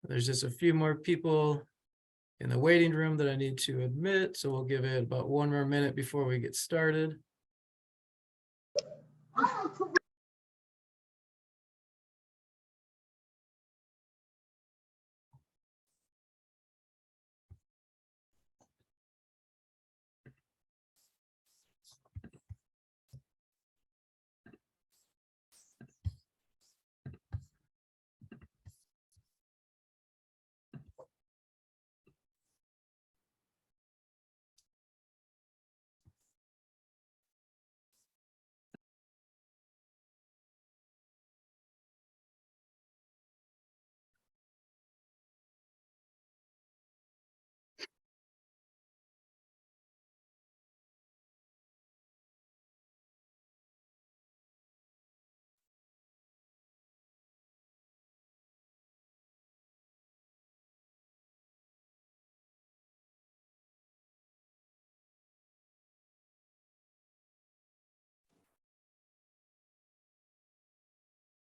There's just a few more people in the waiting room that I need to admit, so we'll give it about 1 more minute before we get started.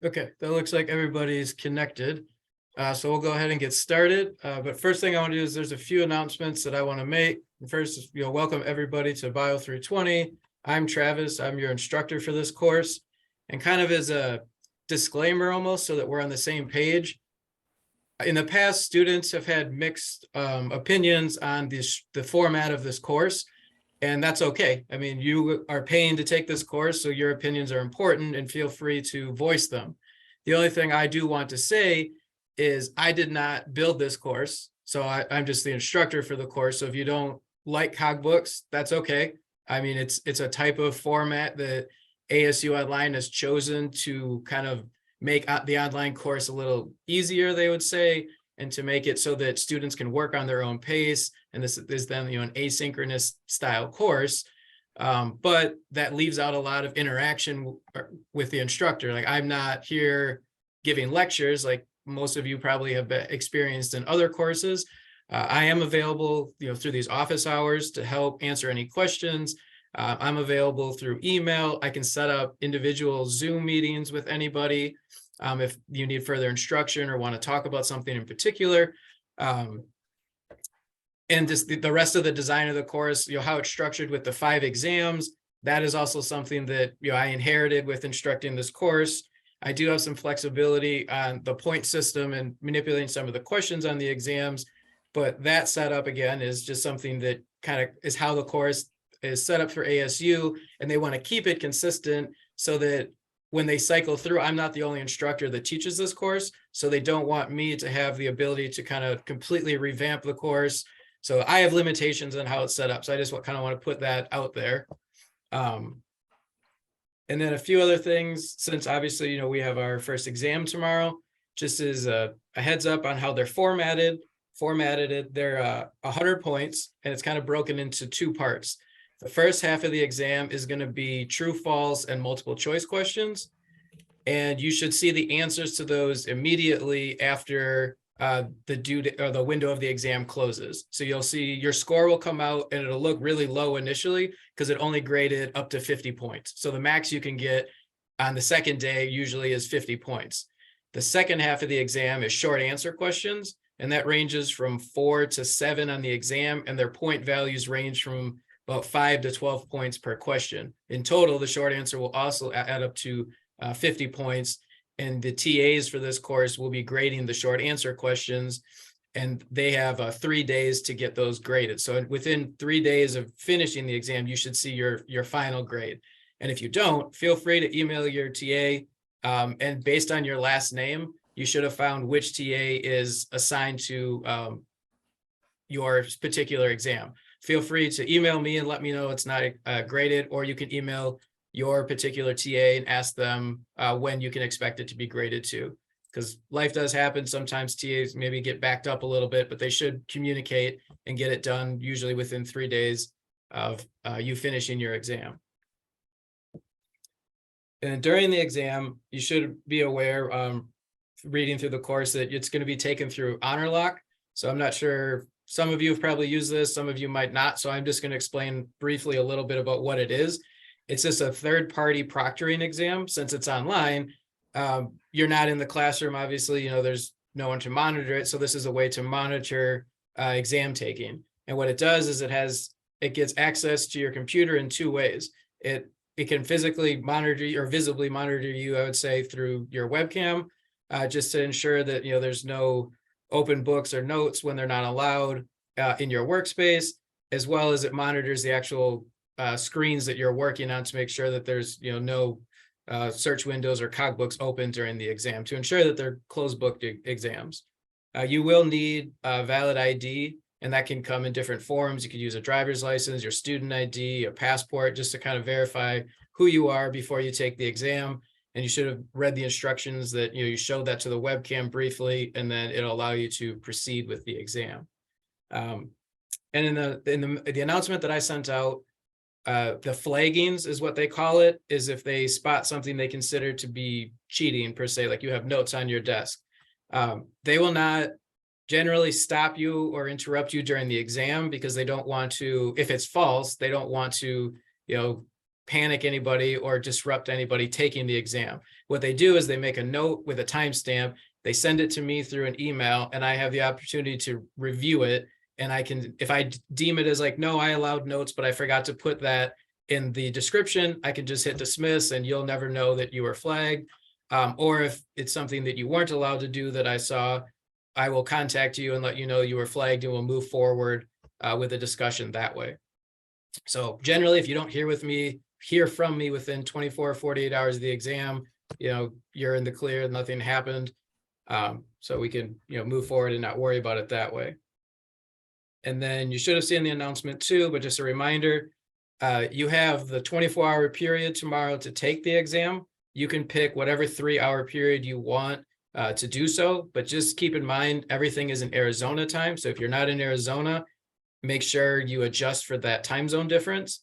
Okay, that looks like everybody's connected. So we'll go ahead and get started. But first thing I want to do is there's a few announcements that I want to make. First, welcome everybody to BIO320. I'm Travis. I'm your instructor for this course. And kind of as a disclaimer almost so that we're on the same page, in the past, students have had mixed opinions on the format of this course. And that's okay. I mean, you are paying to take this course, so your opinions are important and feel free to voice them. The only thing I do want to say is I did not build this course, so I'm just the instructor for the course. So if you don't like cogbooks, that's okay. I mean, it's a type of format that ASU Online has chosen to kind of make the online course a little easier, they would say, and to make it so that students can work on their own pace. And this is then, an asynchronous style course. But that leaves out a lot of interaction with the instructor. Like, I'm not here giving lectures like most of you probably have experienced in other courses. I am available, through these office hours to help answer any questions. I'm available through email. I can set up individual Zoom meetings with anybody if you need further instruction or want to talk about something in particular. And just the rest of the design of the course, how it's structured with the 5 exams, that is also something that I inherited with instructing this course. I do have some flexibility on the point system and manipulating some of the questions on the exams, but that setup again is just something that kind of is how the course is set up for ASU, and they want to keep it consistent so that when they cycle through, I'm not the only instructor that teaches this course, so they don't want me to have the ability to kind of completely revamp the course. So I have limitations on how it's set up. So I just kind of want to put that out there. And then a few other things, since obviously, we have our first exam tomorrow, just as a heads up on how they're formatted it. They're 100 points, and it's kind of broken into 2 parts. The first half of the exam is going to be true, false, and multiple choice questions. And you should see the answers to those immediately after the window of the exam closes. So you'll see your score will come out, and it'll look really low initially because it only graded up to 50 points. So the max you can get on the second day usually is 50 points. The second half of the exam is short answer questions, and that ranges from 4 to 7 on the exam, and their point values range from about 5 to 12 points per question. In total, the short answer will also add up to 50 points. And the TAs for this course will be grading the short answer questions, and they have 3 days to get those graded. So within 3 days of finishing the exam, you should see your final grade. And if you don't, feel free to email your TA. And based on your last name, you should have found which TA is assigned to your particular exam. Feel free to email me and let me know it's not graded, or you can email your particular TA and ask them when you can expect it to be graded to, because life does happen. Sometimes TAs maybe get backed up a little bit, but they should communicate and get it done usually within 3 days of you finishing your exam. And during the exam, you should be aware, reading through the course, that it's going to be taken through Honor Lock. So I'm not sure, some of you have probably used this, some of you might not. So I'm just going to explain briefly a little bit about what it is. It's just a third-party proctoring exam. Since it's online, you're not in the classroom. Obviously, there's no one to monitor it. So this is a way to monitor exam taking. And what it does is it gets access to your computer in two ways. It can physically monitor you or visibly monitor you, I would say, through your webcam, just to ensure that, you know, there's no open books or notes when they're not allowed in your workspace, as well as it monitors the actual screens that you're working on to make sure that there's, you know, no search windows or cogbooks open during the exam, to ensure that they're closed book exams. You will need a valid ID, and that can come in different forms. You could use a driver's license, your student ID, a passport, just to kind of verify who you are before you take the exam. And you should have read the instructions that, you know, you show that to the webcam briefly, and then it'll allow you to proceed with the exam. And in the announcement that I sent out, the flaggings is what they call it, is if they spot something they consider to be cheating per se, like you have notes on your desk. They will not generally stop you or interrupt you during the exam, because they don't want to, if it's false, they don't want to, you know, panic anybody or disrupt anybody taking the exam. What they do is they make a note with a timestamp, they send it to me through an email, and I have the opportunity to review it. And I can, if I deem it as like, no, I allowed notes, but I forgot to put that in the description, I can just hit dismiss and you'll never know that you were flagged. Or if it's something that you weren't allowed to do that I saw, I will contact you and let you know you were flagged, and we'll move forward with a discussion that way. So generally, if you don't hear from me within 24 or 48 hours of the exam, you know, you're in the clear, nothing happened. So we can, you know, move forward and not worry about it that way. And then you should have seen the announcement too, but just a reminder, you have the 24-hour period tomorrow to take the exam. You can pick whatever 3-hour period you want to do so, but just keep in mind, everything is in Arizona time. So if you're not in Arizona, make sure you adjust for that time zone difference.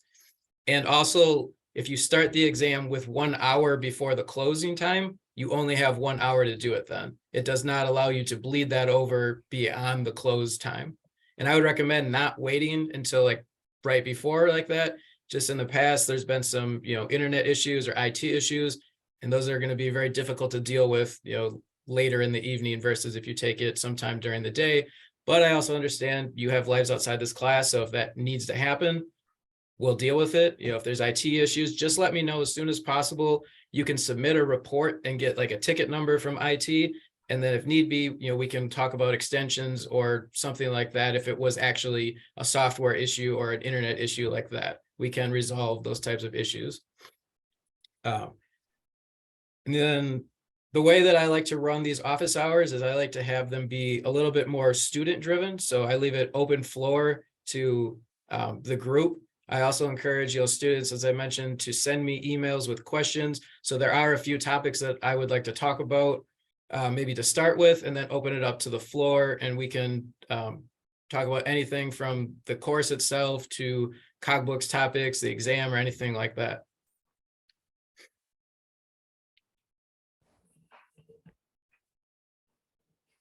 And also, if you start the exam with 1 hour before the closing time, you only have 1 hour to do it then. It does not allow you to bleed that over beyond the close time. And I would recommend not waiting until like right before like that. Just in the past, there's been some, you know, internet issues or IT issues, and those are going to be very difficult to deal with, you know, later in the evening versus if you take it sometime during the day. But I also understand you have lives outside this class. So if that needs to happen, we'll deal with it. You know, if there's IT issues, just let me know as soon as possible. You can submit a report and get like a ticket number from IT. And then if need be, you know, we can talk about extensions or something like that. If it was actually a software issue or an internet issue like that, we can resolve those types of issues. And then the way that I like to run these office hours is I like to have them be a little bit more student driven. So I leave it open floor to the group. I also encourage, you know, students, as I mentioned, to send me emails with questions. So there are a few topics that I would like to talk about, maybe to start with, and then open it up to the floor, and we can talk about anything from the course itself to cogbooks topics, the exam, or anything like that.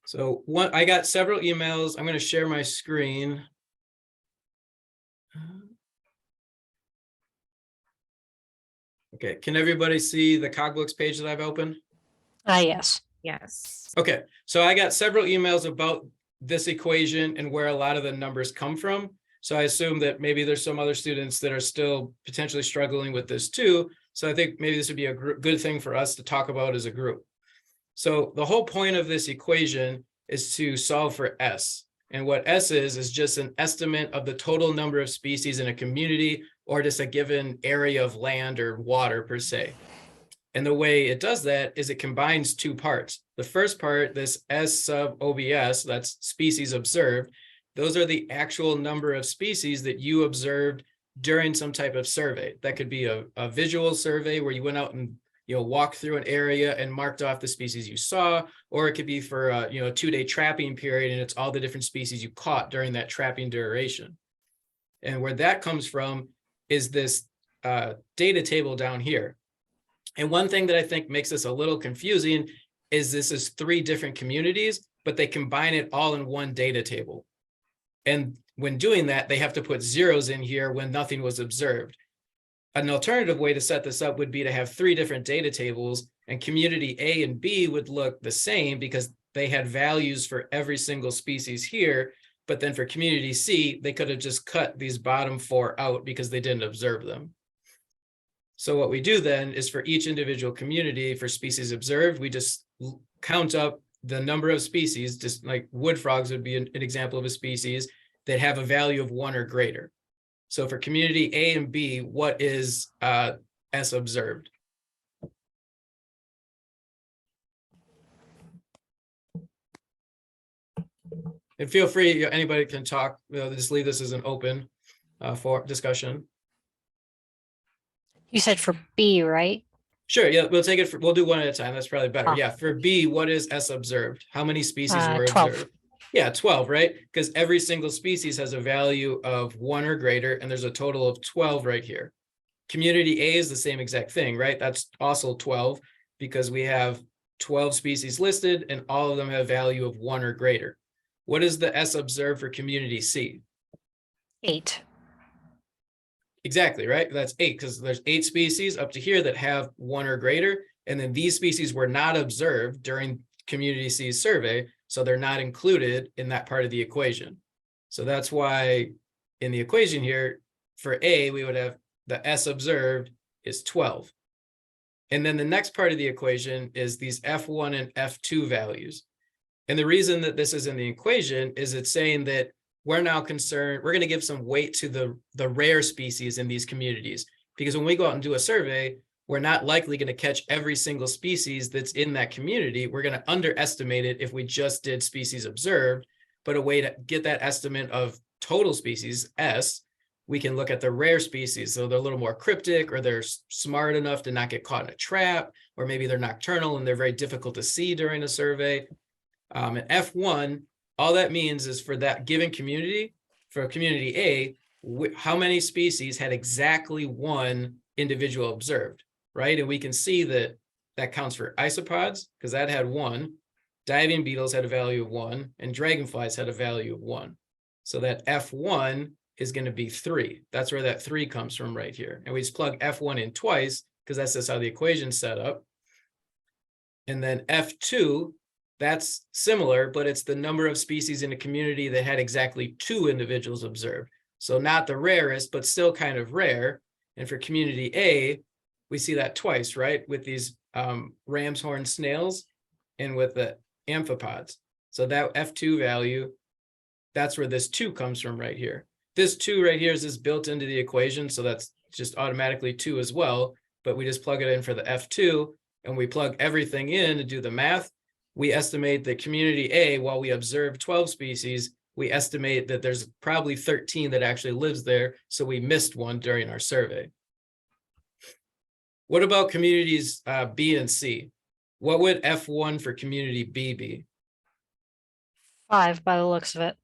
So I got several emails. I'm going to share my screen. Okay, can everybody see the cogbooks page that I've opened? Yes. Yes. Okay, so I got several emails about this equation and where a lot of the numbers come from. So I assume that maybe there's some other students that are still potentially struggling with this too. So I think maybe this would be a good thing for us to talk about as a group. So the whole point of this equation is to solve for S. And what S is just an estimate of the total number of species in a community, or just a given area of land or water per se. And the way it does that is it combines two parts. The first part, this S sub OBS, that's species observed. Those are the actual number of species that you observed during some type of survey. That could be a visual survey where you went out and, you know, walked through an area and marked off the species you saw, or it could be for a, you know, 2-day trapping period, and it's all the different species you caught during that trapping duration. And where that comes from is this data table down here. And one thing that I think makes this a little confusing is this is 3 different communities, but they combine it all in one data table. And when doing that, they have to put zeros in here when nothing was observed. An alternative way to set this up would be to have 3 different data tables, and community A and B would look the same because they had values for every single species here, but then for community C, they could have just cut these bottom 4 out because they didn't observe them. So what we do then is for each individual community for species observed, we just count up the number of species, just like wood frogs would be an example of a species that have a value of 1 or greater. So for community A and B, what is S observed? And feel free, anybody can talk, just leave this as an open for discussion. You said for B, right? Sure, yeah, we'll do one at a time. That's probably better. Yeah, for B, what is S observed? How many species were 12. observed? Yeah, 12, right? Because every single species has a value of 1 or greater, and there's a total of 12 right here. Community A is the same exact thing, right? That's also 12 because we have 12 species listed and all of them have value of 1 or greater. What is the S observed for community C? 8. Exactly, right? That's 8 because there's 8 species up to here that have 1 or greater. And then these species were not observed during community C's survey. So they're not included in that part of the equation. So that's why in the equation here for A, we would have the S observed is 12. And then the next part of the equation is these F1 and F2 values. And the reason that this is in the equation is it's saying that we're now concerned, we're going to give some weight to the rare species in these communities. Because when we go out and do a survey, we're not likely going to catch every single species that's in that community. We're going to underestimate it if we just did species observed. But a way to get that estimate of total species, S, we can look at the rare species. So they're a little more cryptic, or they're smart enough to not get caught in a trap, or maybe they're nocturnal and they're very difficult to see during a survey. And F1, all that means is for that given community, for community A, how many species had exactly 1 individual observed, right? And we can see that that counts for isopods because that had 1, diving beetles had a value of 1, and dragonflies had a value of 1. So that F1 is going to be 3. That's where that 3 comes from right here. And we just plug F1 in twice because that's just how the equation's set up. And then F2, that's similar, but it's the number of species in a community that had exactly 2 individuals observed. So not the rarest, but still kind of rare. And for community A, we see that twice, right? With these ram's horn snails and with the amphipods. So that F2 value, that's where this 2 comes from right here. This 2 right here is just built into the equation. So that's just automatically 2 as well. But we just plug it in for the F2 and we plug everything in to do the math. We estimate that community A, while we observe 12 species, we estimate that there's probably 13 that actually lives there. So we missed 1 during our survey. What about communities B and C? What would F1 for community B be? 5 by the looks of it.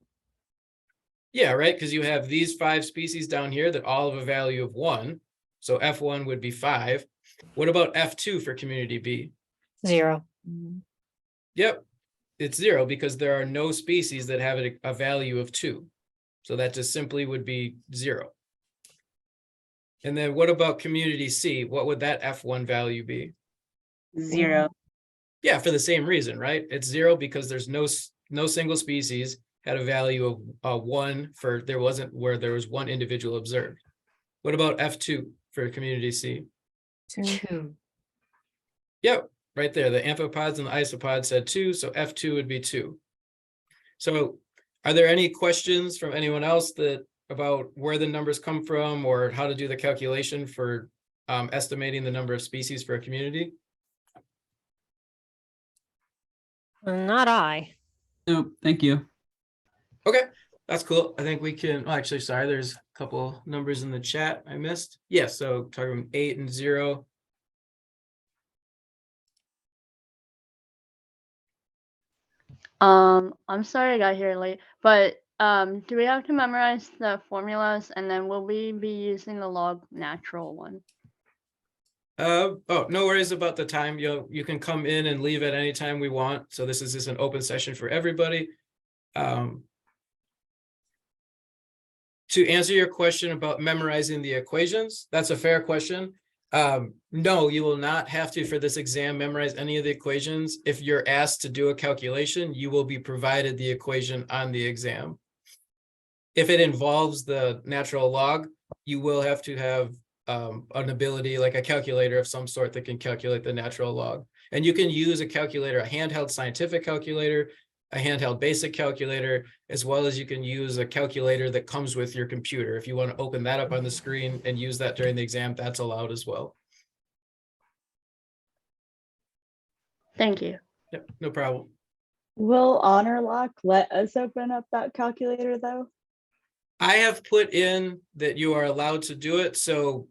Yeah, right, because you have these 5 species down here that all have a value of 1. So F1 would be 5. What about F2 for community B? 0. Yep, it's 0 because there are no species that have a value of 2. So that just simply would be 0. And then what about community C? What would that F1 value be? 0. Yeah, for the same reason, right? It's 0 because there's no single species had a value of 1 for there was 1 individual observed. What about F2 for community C? 2. Yep, right there. The amphipods and the isopods said 2, so F2 would be 2. So are there any questions from anyone else about where the numbers come from or how to do the calculation for estimating the number of species for a community? Not I. Nope, thank you. Okay, that's cool. I think we can, actually, sorry, there's a couple numbers in the chat I missed. Yeah, so talking 8 and 0. I'm sorry I got here late, but do we have to memorize the formulas and then will we be using the log natural one? Oh, no worries about the time. You can come in and leave at any time we want. So this is just an open session for everybody. To answer your question about memorizing the equations, that's a fair question. No, you will not have to, for this exam, memorize any of the equations. If you're asked to do a calculation, you will be provided the equation on the exam. If it involves the natural log, you will have to have an ability, like a calculator of some sort that can calculate the natural log. And you can use a calculator, a handheld scientific calculator, a handheld basic calculator, as well as you can use a calculator that comes with your computer. If you want to open that up on the screen and use that during the exam, that's allowed as well. Thank you. Yep, no problem. Will Honor Lock let us open up that calculator though? I have put in that you are allowed to do it, so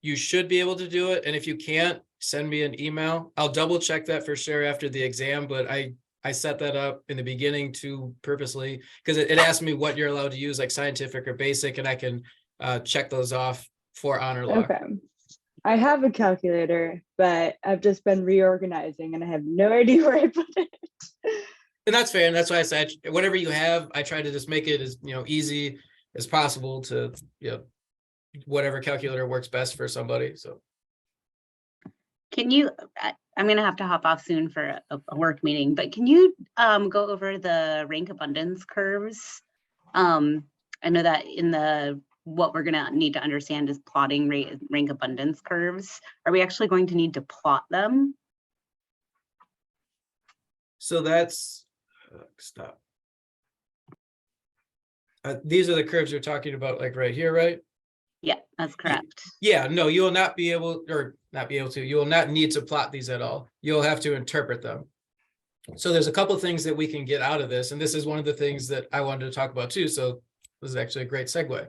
you should be able to do it. And if you can't, send me an email. I'll double check that for sure after the exam, but I set that up in the beginning too purposely because it asked me what you're allowed to use, like scientific or basic, and I can check those off for Honor Lock. Okay. I have a calculator, but I've just been reorganizing and I have no idea where I put it. And that's fair. And that's why I said, whatever you have, I try to just make it as, easy as possible to, whatever calculator works best for somebody. So. Can you, I'm going to have to hop off soon for a work meeting, but can you go over the rank abundance curves? I know that in what we're going to need to understand is plotting rank abundance curves. Are we actually going to need to plot them? So that's, stop. These are the curves you're talking about, like right here, right? Yeah, that's correct. Yeah, no, you will not be able, you will not need to plot these at all. You'll have to interpret them. So there's a couple things that we can get out of this. And this is one of the things that I wanted to talk about too. So this is actually a great segue.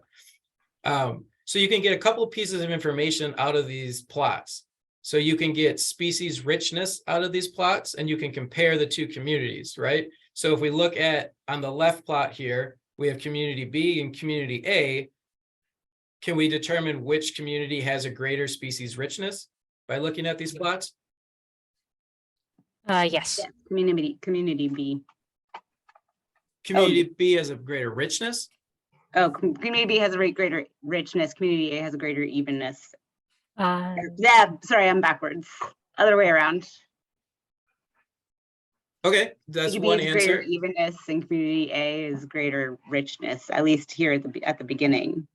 So you can get a couple of pieces of information out of these plots. So you can get species richness out of these plots, and you can compare the two communities, right? So if we look at on the left plot here, we have community B and community A. Can we determine which community has a greater species richness by looking at these plots? Yes. Yeah, community B. Community B has a greater richness. Oh, community B has a greater richness. Community A has a greater evenness. Uh, Yeah, sorry, I'm backwards. Other way around. Okay, that's Community one B is greater answer. evenness, and community A is greater richness. At least here at the beginning,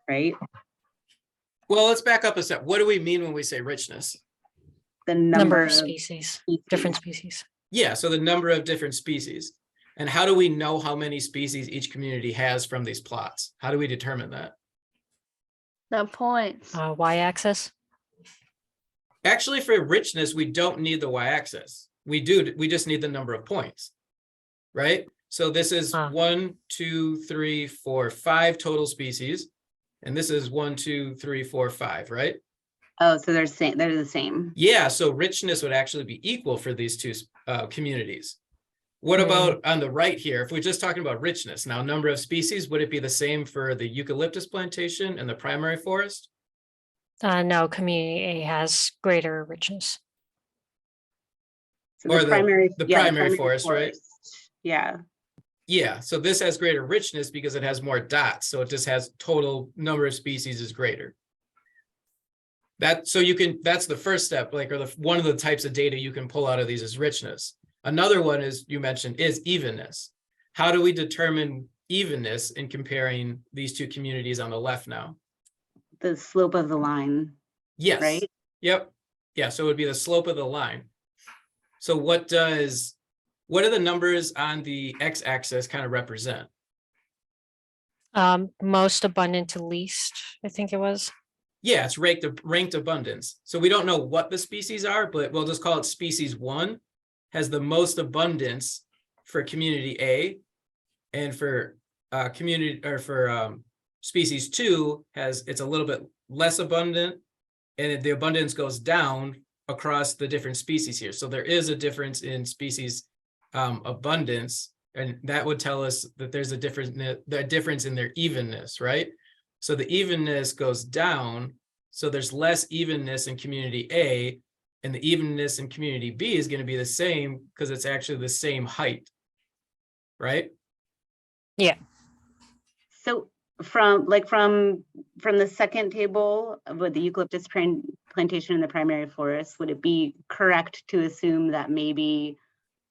right? Well, let's back up a step. What do we mean when we say richness? The number of species, different species. species. Yeah, so the number of different species. And how do we know how many species each community has from these plots? How do we determine that? The points. Y-axis. Actually, for richness, we don't need the y-axis. We just need the number of points, right? So this is 1, 2, 3, 4, 5 total species. And this is 1, 2, 3, 4, 5, right? Oh, so they're the same. Yeah, so richness would actually be equal for these two communities. What about on the right here? If we're just talking about richness, now number of species, would it be the same for the eucalyptus plantation and the primary forest? No, community A has greater richness. So Or the primary primary forest, right? Yeah. Yeah, so this has greater richness because it has more dots. So it just has total number of species is greater. That's the first step, one of the types of data you can pull out of these is richness. Another one is, you mentioned, is evenness. How do we determine evenness in comparing these two communities on the left now? The slope of the line. Yes. Right? Yep. Yeah, so it would be the slope of the line. So what are the numbers on the x-axis kind of represent? Most abundant to least, I think it was. Yeah, it's ranked abundance. So we don't know what the species are, but we'll just call it species 1 has the most abundance for community A, and for species 2 it's a little bit less abundant, and the abundance goes down across the different species here. So there is a difference in species abundance, and that would tell us that there's a difference in their evenness, right? So the evenness goes down, so there's less evenness in community A, and the evenness in community B is going to be the same because it's actually the same height, right? Yeah. So from the second table with the eucalyptus plantation in the primary forest, would it be correct to assume that maybe,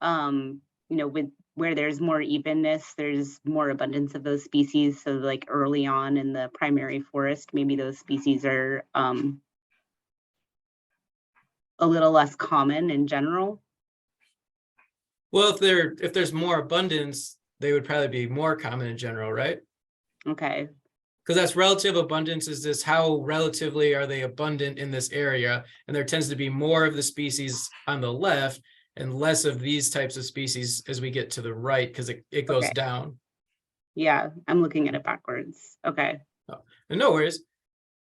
with where there's more evenness, there's more abundance of those species? So like early on in the primary forest, maybe those species are a little less common in general. Well, if there's more abundance, they would probably be more common in general, right? Okay. Because that's relative abundance, is this how relatively are they abundant in this area? And there tends to be more of the species on the left and less of these types of species as we get to the right, because it goes Okay. down. Yeah, I'm looking at it backwards. Okay. And no worries.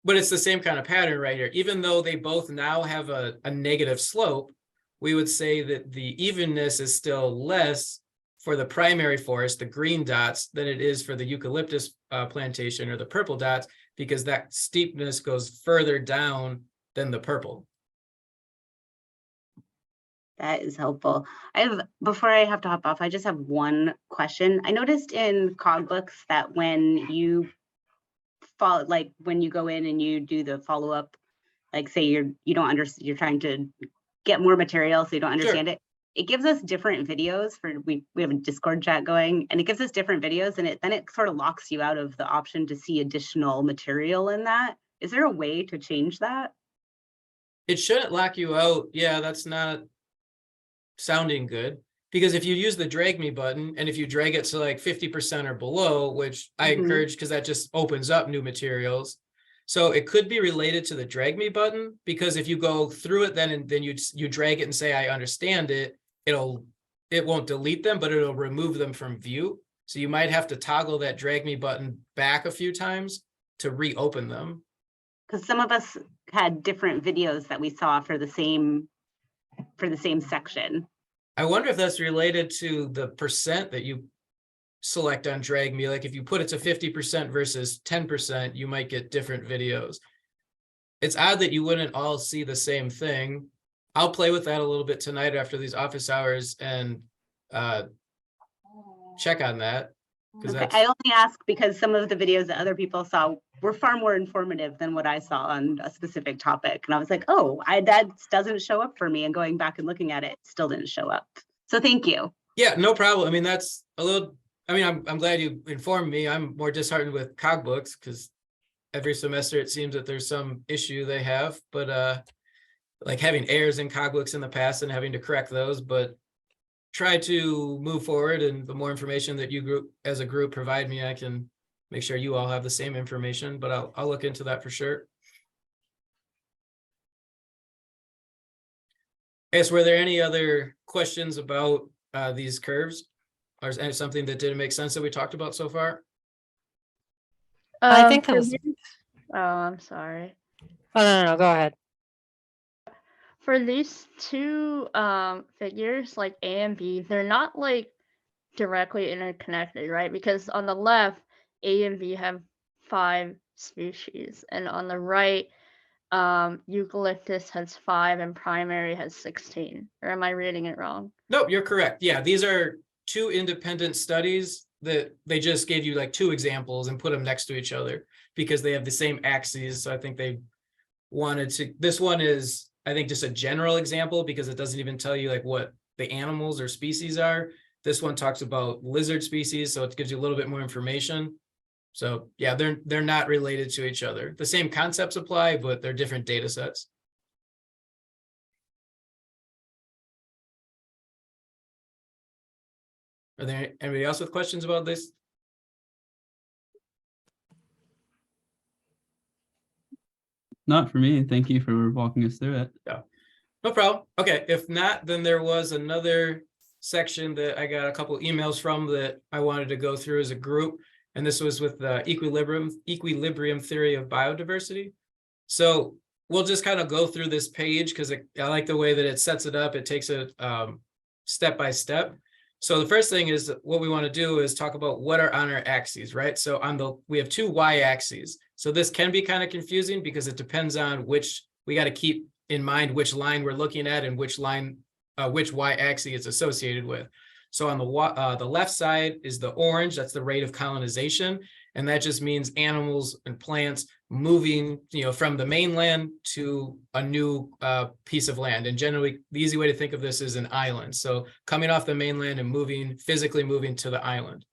But it's the same kind of pattern right here. Even though they both now have a negative slope, we would say that the evenness is still less for the primary forest, the green dots, than it is for the eucalyptus plantation or the purple dots, because that steepness goes further down than the purple. That is helpful. Before I have to hop off, I just have one question. I noticed in CogBooks that when you when you go in and you do the follow-up, like say you don't understand, you're trying to get more material, so you don't understand it. It gives us different videos we have a Discord chat going, and it gives us different videos, and then it sort of locks you out of the option to see additional material in that. Is there a way to change that? It shouldn't lock you out. Yeah, that's not sounding good. Because if you use the drag me button, and if you drag it to like 50% or below, which I encourage because that just opens up new materials. So it could be related to the drag me button, because if you go through it, then you drag it and say, I understand it, it won't delete them, but it'll remove them from view. So you might have to toggle that drag me button back a few times to reopen them. Because some of us had different videos that we saw for the same section. I wonder if that's related to the percent that you select on drag me. Like if you put it to 50% versus 10%, you might get different videos. It's odd that you wouldn't all see the same thing. I'll play with that a little bit tonight after these office hours and check on that. Okay. I only ask because some of the videos that other people saw were far more informative than what I saw on a specific topic. And I was like, oh, that doesn't show up for me. And going back and looking at it, still didn't show up. So thank you. Yeah, no problem. I mean, that's a little, I mean, I'm glad you informed me. I'm more disheartened with CogBooks because every semester it seems that there's some issue they have, but like having errors in CogBooks in the past and having to correct those, but try to move forward, and the more information that you as a group provide me, I can make sure you all have the same information, but I'll look into that for sure. Yes, were there any other questions about these curves? Or is there something that didn't make sense that we talked about so far? I think that for was. these- Oh, I'm sorry. Oh, no, go ahead. For these two figures, like A and B, they're not like directly interconnected, right? Because on the left, A and B have 5 species, and on the right, eucalyptus has 5 and primary has 16. Or am I reading it wrong? Nope, you're correct. Yeah, these are 2 independent studies that they just gave you like 2 examples and put them next to each other because they have the same axes. So I think they wanted to, this one is, I think, just a general example because it doesn't even tell you like what the animals or species are. This one talks about lizard species, so it gives you a little bit more information. So yeah, they're not related to each other. The same concepts apply, but they're different data sets. Are there anybody else with questions about this? Not for me. Thank you for walking us through it. Yeah, no problem. Okay, if not, then there was another section that I got a couple emails from that I wanted to go through as a group. And this was with the equilibrium theory of biodiversity. So we'll just kind of go through this page because I like the way that it sets it up. It takes it step by step. So the first thing is what we want to do is talk about what are on our axes, right? So we have 2 y-axes. So this can be kind of confusing because it depends on we got to keep in mind which line we're looking at and which y-axis it's associated with. So on the left side is the orange, that's the rate of colonization. And that just means animals and plants moving, from the mainland to a new piece of land. And generally, the easy way to think of this is an island. So coming off the mainland and physically moving to the island.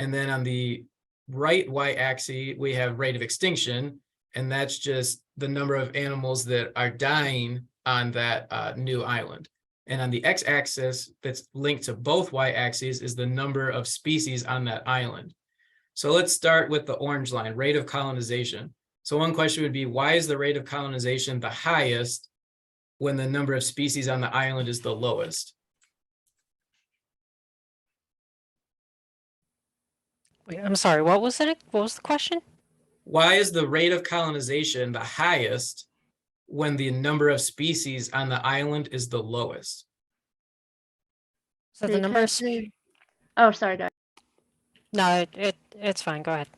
And then on the right y-axis, we have rate of extinction, and that's just the number of animals that are dying on that new island. And on the x-axis, that's linked to both y-axes, is the number of species on that island. So let's start with the orange line, rate of colonization. So one question would be, why is the rate of colonization the highest when the number of species on the island is the lowest? Wait, I'm sorry, what was it? What was the question? Why is the rate of colonization the highest when the number of species on the island is the lowest? So the number of, Because they- Oh, sorry, guys. no, it's fine, go ahead.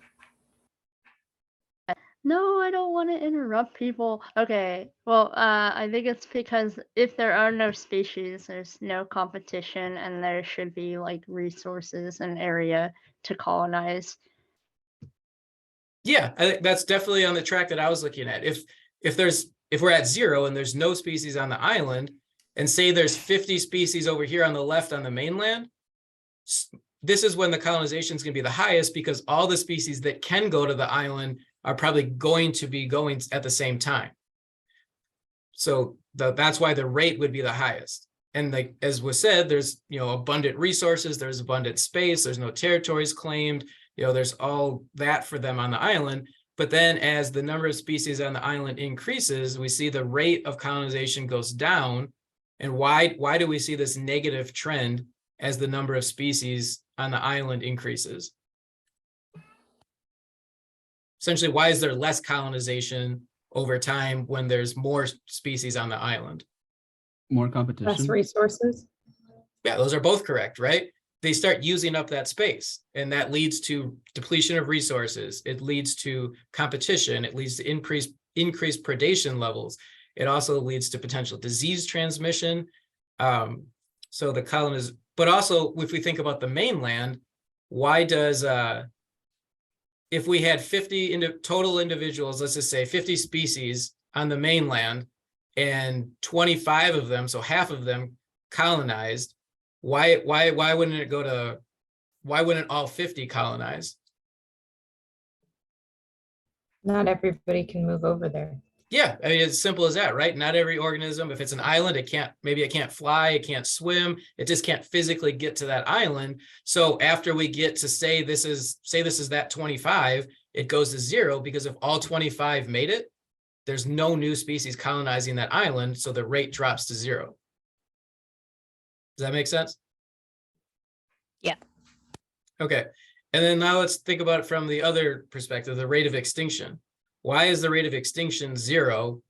No, I don't want to interrupt people. Okay, well, I think it's because if there are no species, there's no competition, and there should be like resources and area to colonize. Yeah, I think that's definitely on the track that I was looking at. If we're at 0 and there's no species on the island, and say there's 50 species over here on the left on the mainland, this is when the colonization is going to be the highest, because all the species that can go to the island are probably going to be going at the same time. So that's why the rate would be the highest. And like, as was said, there's, abundant resources, there's abundant space, there's no territories claimed, there's all that for them on the island. But then as the number of species on the island increases, we see the rate of colonization goes down. And why do we see this negative trend as the number of species on the island increases? Essentially, why is there less colonization over time when there's more species on the island? More Less competition. resources. Yeah, those are both correct, right? They start using up that space, and that leads to depletion of resources. It leads to competition. It leads to increased predation levels. It also leads to potential disease transmission. So the colonies, but also if we think about the mainland, why does if we had 50 total individuals, let's just say 50 species on the mainland, and 25 of them, so half of them colonized, why wouldn't all 50 colonize? Not everybody can move over there. Yeah, I mean, it's simple as that, right? Not every organism, if it's an island, maybe it can't fly, it can't swim, it just can't physically get to that island. So after we get to say this is that 25, it goes to 0, because if all 25 made it, there's no new species colonizing that island, so the rate drops to 0. Does that make sense? Yeah. Okay, and then now let's think about it from the other perspective, the rate of extinction. Why is the rate of extinction 0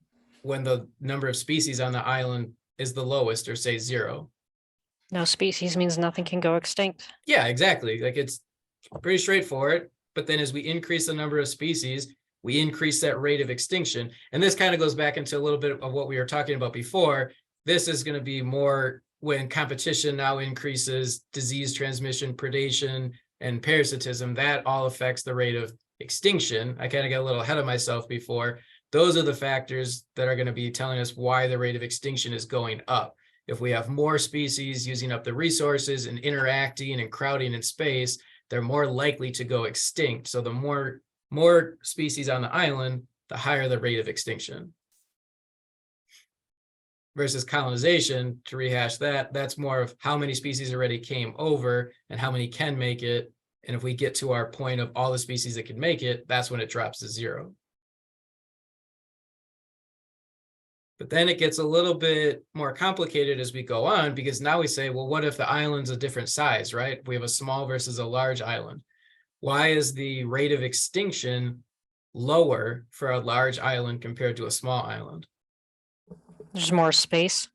when the number of species on the island is the lowest, or say 0? No species means nothing can go extinct. Yeah, exactly. Like, it's pretty straightforward. But then as we increase the number of species, we increase that rate of extinction. And this kind of goes back into a little bit of what we were talking about before. This is going to be more when competition now increases, disease transmission, predation, and parasitism. That all affects the rate of extinction. I kind of got a little ahead of myself before. Those are the factors that are going to be telling us why the rate of extinction is going up. If we have more species using up the resources and interacting and crowding in space, they're more likely to go extinct. So the more species on the island, the higher the rate of extinction. Versus colonization, to rehash that's more of how many species already came over and how many can make it. And if we get to our point of all the species that can make it, that's when it drops to 0. But then it gets a little bit more complicated as we go on, because now we say, well, what if the island's a different size, right? We have a small versus a large island. Why is the rate of extinction lower for a large island compared to a small island? There's more space.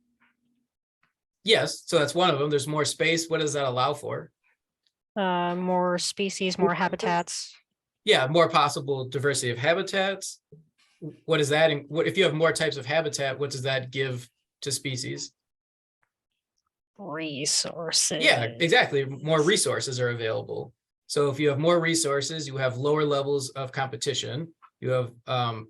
Yes, so that's one of them. There's more space. What does that allow for? More species, more habitats. Yeah, more possible diversity of habitats. What is that? And what if you have more types of habitat, what does that give to species? Resources. Yeah, exactly. More resources are available. So if you have more resources, you have lower levels of competition. You have,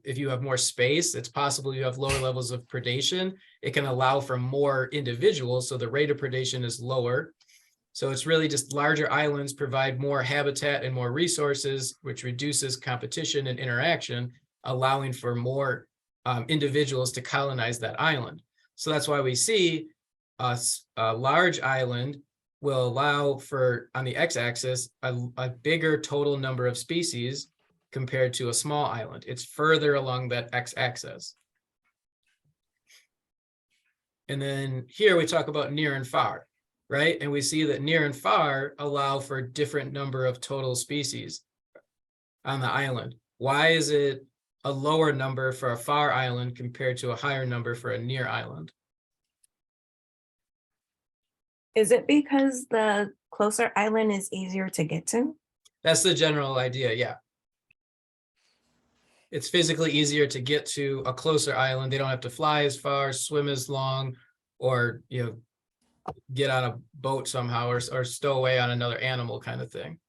if you have more space, it's possible you have lower levels of predation. It can allow for more individuals, so the rate of predation is lower. So it's really just larger islands provide more habitat and more resources, which reduces competition and interaction, allowing for more individuals to colonize that island. So that's why we see a large island will allow for, on the x-axis, a bigger total number of species compared to a small island. It's further along that x-axis. And then here we talk about near and far, right? And we see that near and far allow for different number of total species on the island. Why is it a lower number for a far island compared to a higher number for a near island? Is it because the closer island is easier to get to? That's the general idea, yeah. It's physically easier to get to a closer island. They don't have to fly as far, swim as long, or, you know, get on a boat somehow or stow away on another animal kind of thing.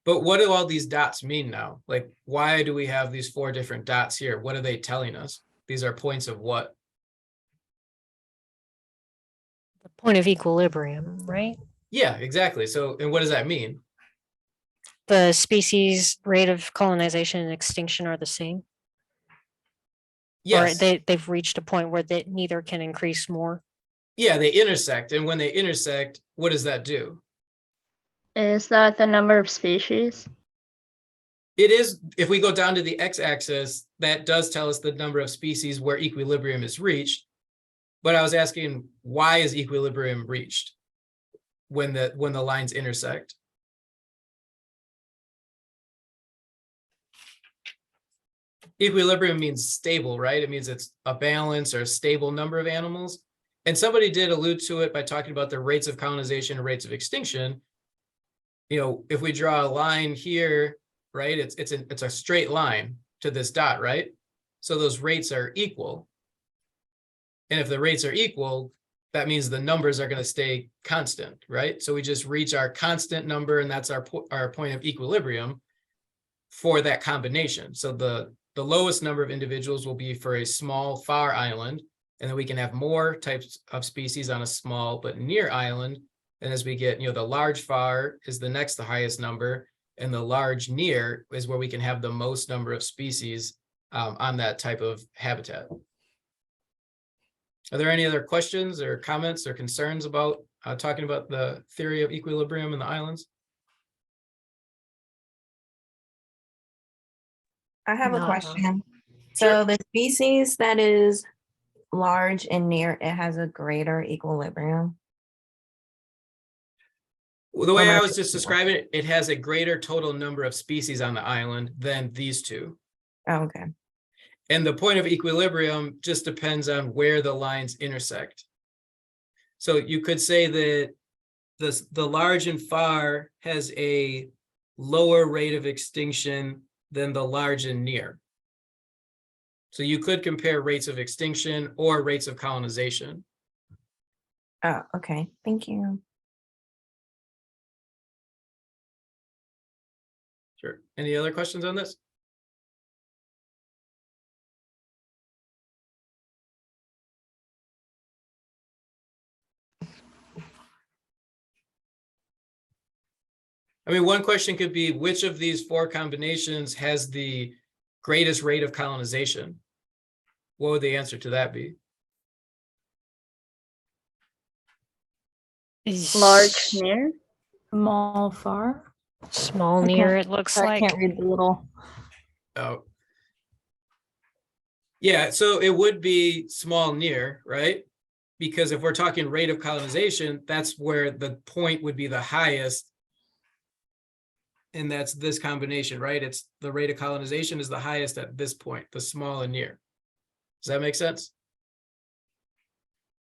But what do all these dots mean now? Like, why do we have these 4 different dots here? What are they telling us? These are points of what? The point of equilibrium, right? Yeah, exactly. So, and what does that mean? The species rate of colonization and extinction are the same. Yes. Or they've reached a point where neither can increase more. Yeah, they intersect. And when they intersect, what does that do? Is that the number of species? It is, if we go down to the x-axis, that does tell us the number of species where equilibrium is reached. But I was asking, why is equilibrium reached when the lines intersect? Equilibrium means stable, right? It means it's a balance or a stable number of animals. And somebody did allude to it by talking about the rates of colonization and rates of extinction. You know, if we draw a line here, right, it's a straight line to this dot, right? So those rates are equal. And if the rates are equal, that means the numbers are going to stay constant, right? So we just reach our constant number, and that's our point of equilibrium for that combination. So the lowest number of individuals will be for a small far island, and then we can have more types of species on a small but near island. And as we get, you know, the large far is the next, the highest number, and the large near is where we can have the most number of species on that type of habitat. Are there any other questions or comments or concerns about talking about the theory of equilibrium in the islands? I have a No. question. So the species that is large and near, it has a greater equilibrium. Well, the way I Or- was just describing it, it has a greater total number of species on the island than these two. Oh, okay. And the point of equilibrium just depends on where the lines intersect. So you could say that the large and far has a lower rate of extinction than the large and near. So you could compare rates of extinction or rates of colonization. Oh, okay. Thank you. Sure. Any other questions on this? I mean, one question could be, which of these 4 combinations has the greatest rate of colonization? What would the answer to that be? Large near? Small far. Small I near, can't- it looks I like. can't read the little. Oh. Yeah, so it would be small near, right? Because if we're talking rate of colonization, that's where the point would be the highest. And that's this combination, right? It's the rate of colonization is the highest at this point, the small and near. Does that make sense?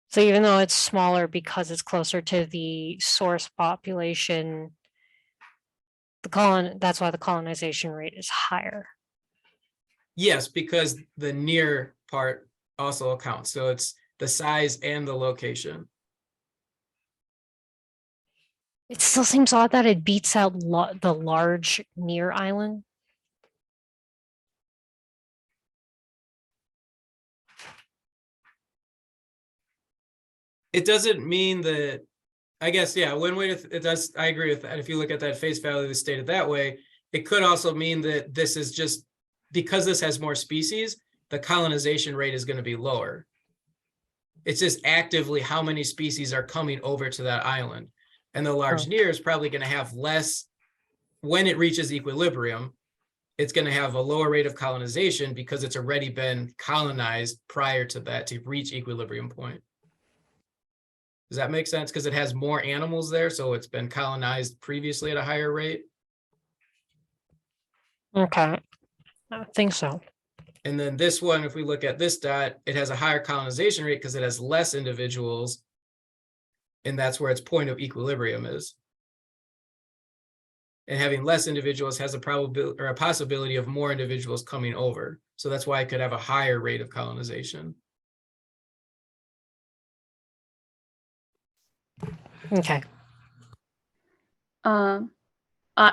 So even though it's smaller because it's closer to the source population, that's why the colonization rate is higher. Yes, because the near part also accounts. So it's the size and the location. It still seems odd that it beats out the large near island. It doesn't mean that, I guess, yeah, one way to, it does, I agree with that. If you look at that face value stated that way, it could also mean that this is just, because this has more species, the colonization rate is going to be lower. It's just actively how many species are coming over to that island. And the large Oh. near is probably going to have less, when it reaches equilibrium, it's going to have a lower rate of colonization because it's already been colonized prior to that to reach equilibrium point. Does that make sense? Because it has more animals there, so it's been colonized previously at a higher rate. Okay, I think so. And then this one, if we look at this dot, it has a higher colonization rate because it has less individuals. And that's where its point of equilibrium is. And having less individuals has a probability or a possibility of more individuals coming over. So that's why it could have a higher rate of colonization. Okay.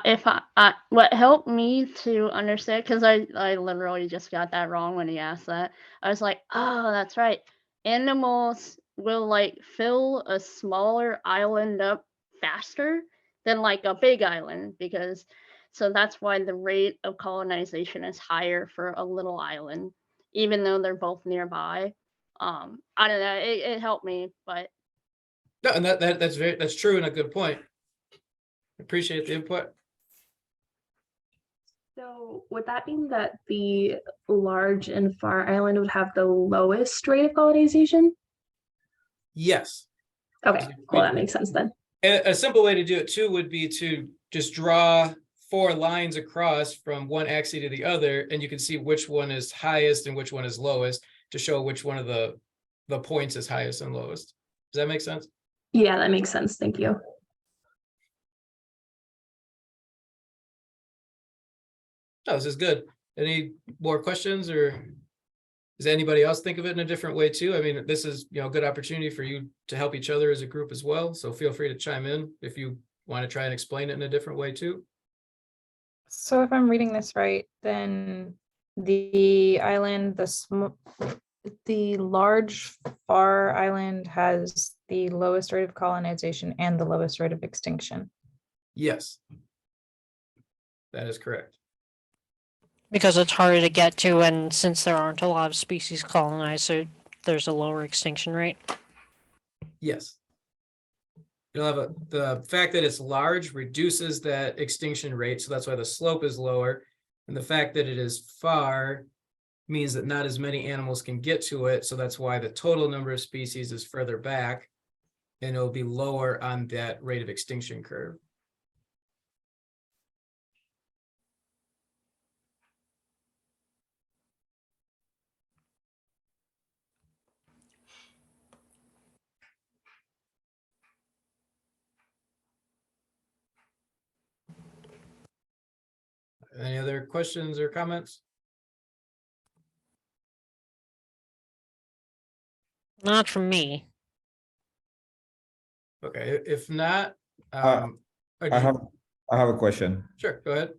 If what helped me to understand, because I literally just got that wrong when he asked that. I was like, oh, that's right. Animals will like fill a smaller island up faster than like a big island, because so that's why the rate of colonization is higher for a little island, even though they're both nearby. I don't know. It helped me, but No, and that's true and a good point. Appreciate the input. So would that mean that the large and far island would have the lowest rate of colonization? Yes. Okay, well, that makes sense then. A simple way to do it too would be to just draw 4 lines across from one axis to the other, and you can see which one is highest and which one is lowest to show which one of the points is highest and lowest. Does that make sense? Yeah, that makes sense. Thank you. Oh, this is good. Any more questions, or does anybody else think of it in a different way too? I mean, this is, a good opportunity for you to help each other as a group as well. So feel free to chime in if you want to try and explain it in a different way too. So if I'm reading this right, then the island, the large far island has the lowest rate of colonization and the lowest rate of extinction. Yes. That is correct. Because it's harder to get to, and since there aren't a lot of species colonized, so there's a lower extinction rate. Yes. You'll have the fact that it's large reduces that extinction rate, so that's why the slope is lower. And the fact that it is far means that not as many animals can get to it, so that's why the total number of species is further back, and it'll be lower on that rate of extinction curve. Any other questions or comments? Not from me. Okay, if not, I have a question. Sure, go ahead.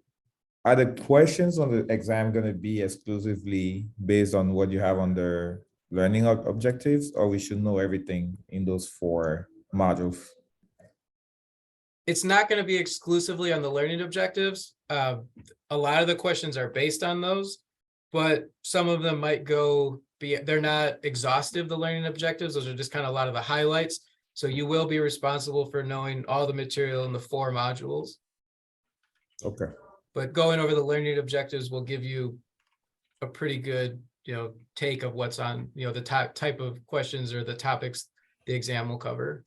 Are the questions on the exam going to be exclusively based on what you have under learning objectives, or we should know everything in those 4 modules? It's not going to be exclusively on the learning objectives. A lot of the questions are based on those, but some of them might they're not exhaustive, the learning objectives. Those are just kind of a lot of the highlights. So you will be responsible for knowing all the material in the 4 modules. Okay. But going over the learning objectives will give you a pretty good, take of what's on, the type of questions or the topics the exam will cover.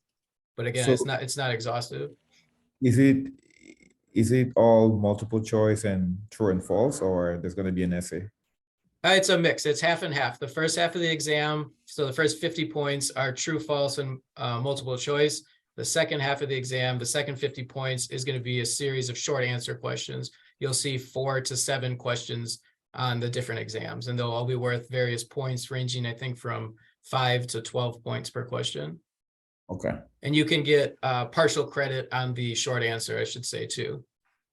But again, So- it's not exhaustive. Is it all multiple choice and true and false, or there's going to be an essay? It's a mix. It's half and half. The first half of the exam, so the first 50 points are true, false, and multiple choice. The second half of the exam, the second 50 points is going to be a series of short answer questions. You'll see 4 to 7 questions on the different exams, and they'll all be worth various points ranging, I think, from 5 to 12 points per question. Okay. And you can get partial credit on the short answer, I should say, too.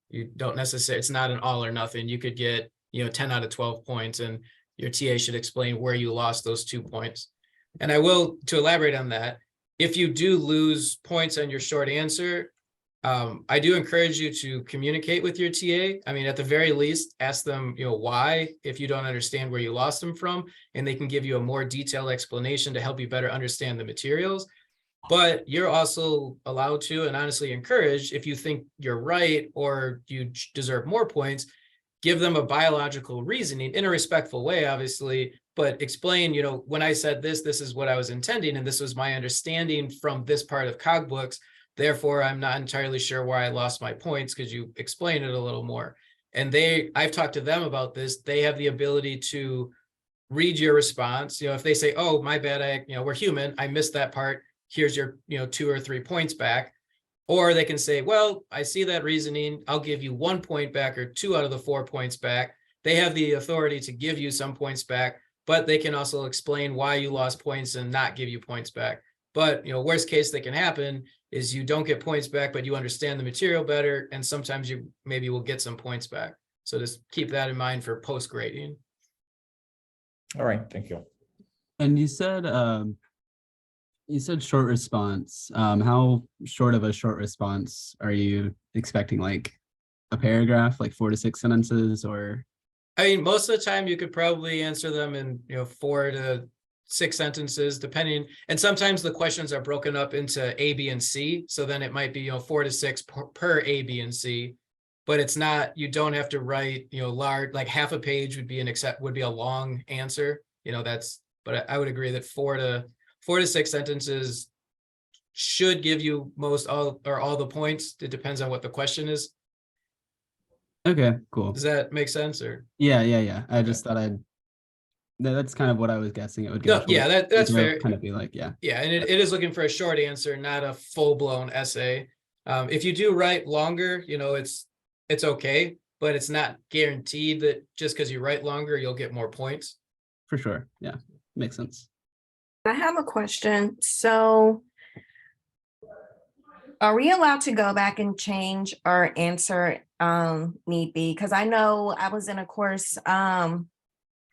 You don't necessarily, it's not an all or nothing. You could get, 10 out of 12 points, and your TA should explain where you lost those 2 points. And I will, to elaborate on that, if you do lose points on your short answer, I do encourage you to communicate with your TA. I mean, at the very least, ask them, why, if you don't understand where you lost them from, and they can give you a more detailed explanation to help you better understand the materials. But you're also allowed to, and honestly encouraged, if you think you're right or you deserve more points, give them a biological reasoning in a respectful way, obviously, but explain, when I said this, this is what I was intending, and this was my understanding from this part of Cogbooks. Therefore, I'm not entirely sure why I lost my points because you explain it a little more. And I've talked to them about this. They have the ability to read your response. If they say, oh, my bad, we're human, I missed that part. Here's your, 2 or 3 points back. Or they can say, well, I see that reasoning. I'll give you 1 point back or 2 out of the 4 points back. They have the authority to give you some points back, but they can also explain why you lost points and not give you points back. But, worst case that can happen is you don't get points back, but you understand the material better. And sometimes you maybe will get some points back. So just keep that in mind for post grading. All right, thank you. And you said short response. How short of a short response are you expecting? Like a paragraph, like 4 to 6 sentences, or? I mean, most of the time you could probably answer them in, 4 to 6 sentences, depending. And sometimes the questions are broken up into A, B, and C. So then it might be, 4 to 6 per A, B, and C. But it's not, you don't have to write, large, like half a page would be a long answer. But I would agree that 4 to 6 sentences should give you all the points. It depends on what the question is. Okay, cool. Does that make sense? Or Yeah. I just thought that's kind of what I was guessing it would go. no, yeah, that's fair. Kind of be like, yeah. Yeah, and it is looking for a short answer, not a full-blown essay. If you do write longer, it's okay, but it's not guaranteed that just because you write longer, you'll get more points. For sure. Yeah, makes sense. I have a question. So are we allowed to go back and change our answer need be? Because I know I was in a course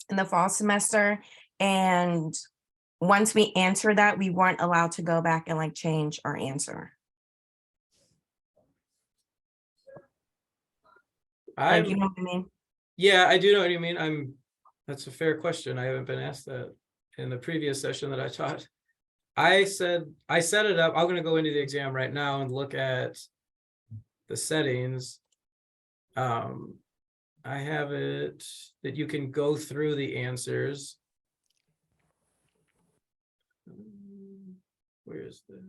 in the fall semester, and once we answered that, we weren't allowed to go back and like change our answer. Like, you know what I mean? Yeah, I do know what you mean. That's a fair question. I haven't been asked that in the previous session that I taught. I set it up. I'm going to go into the exam right now and look at the settings. I have it that you can go through the answers. Where is this?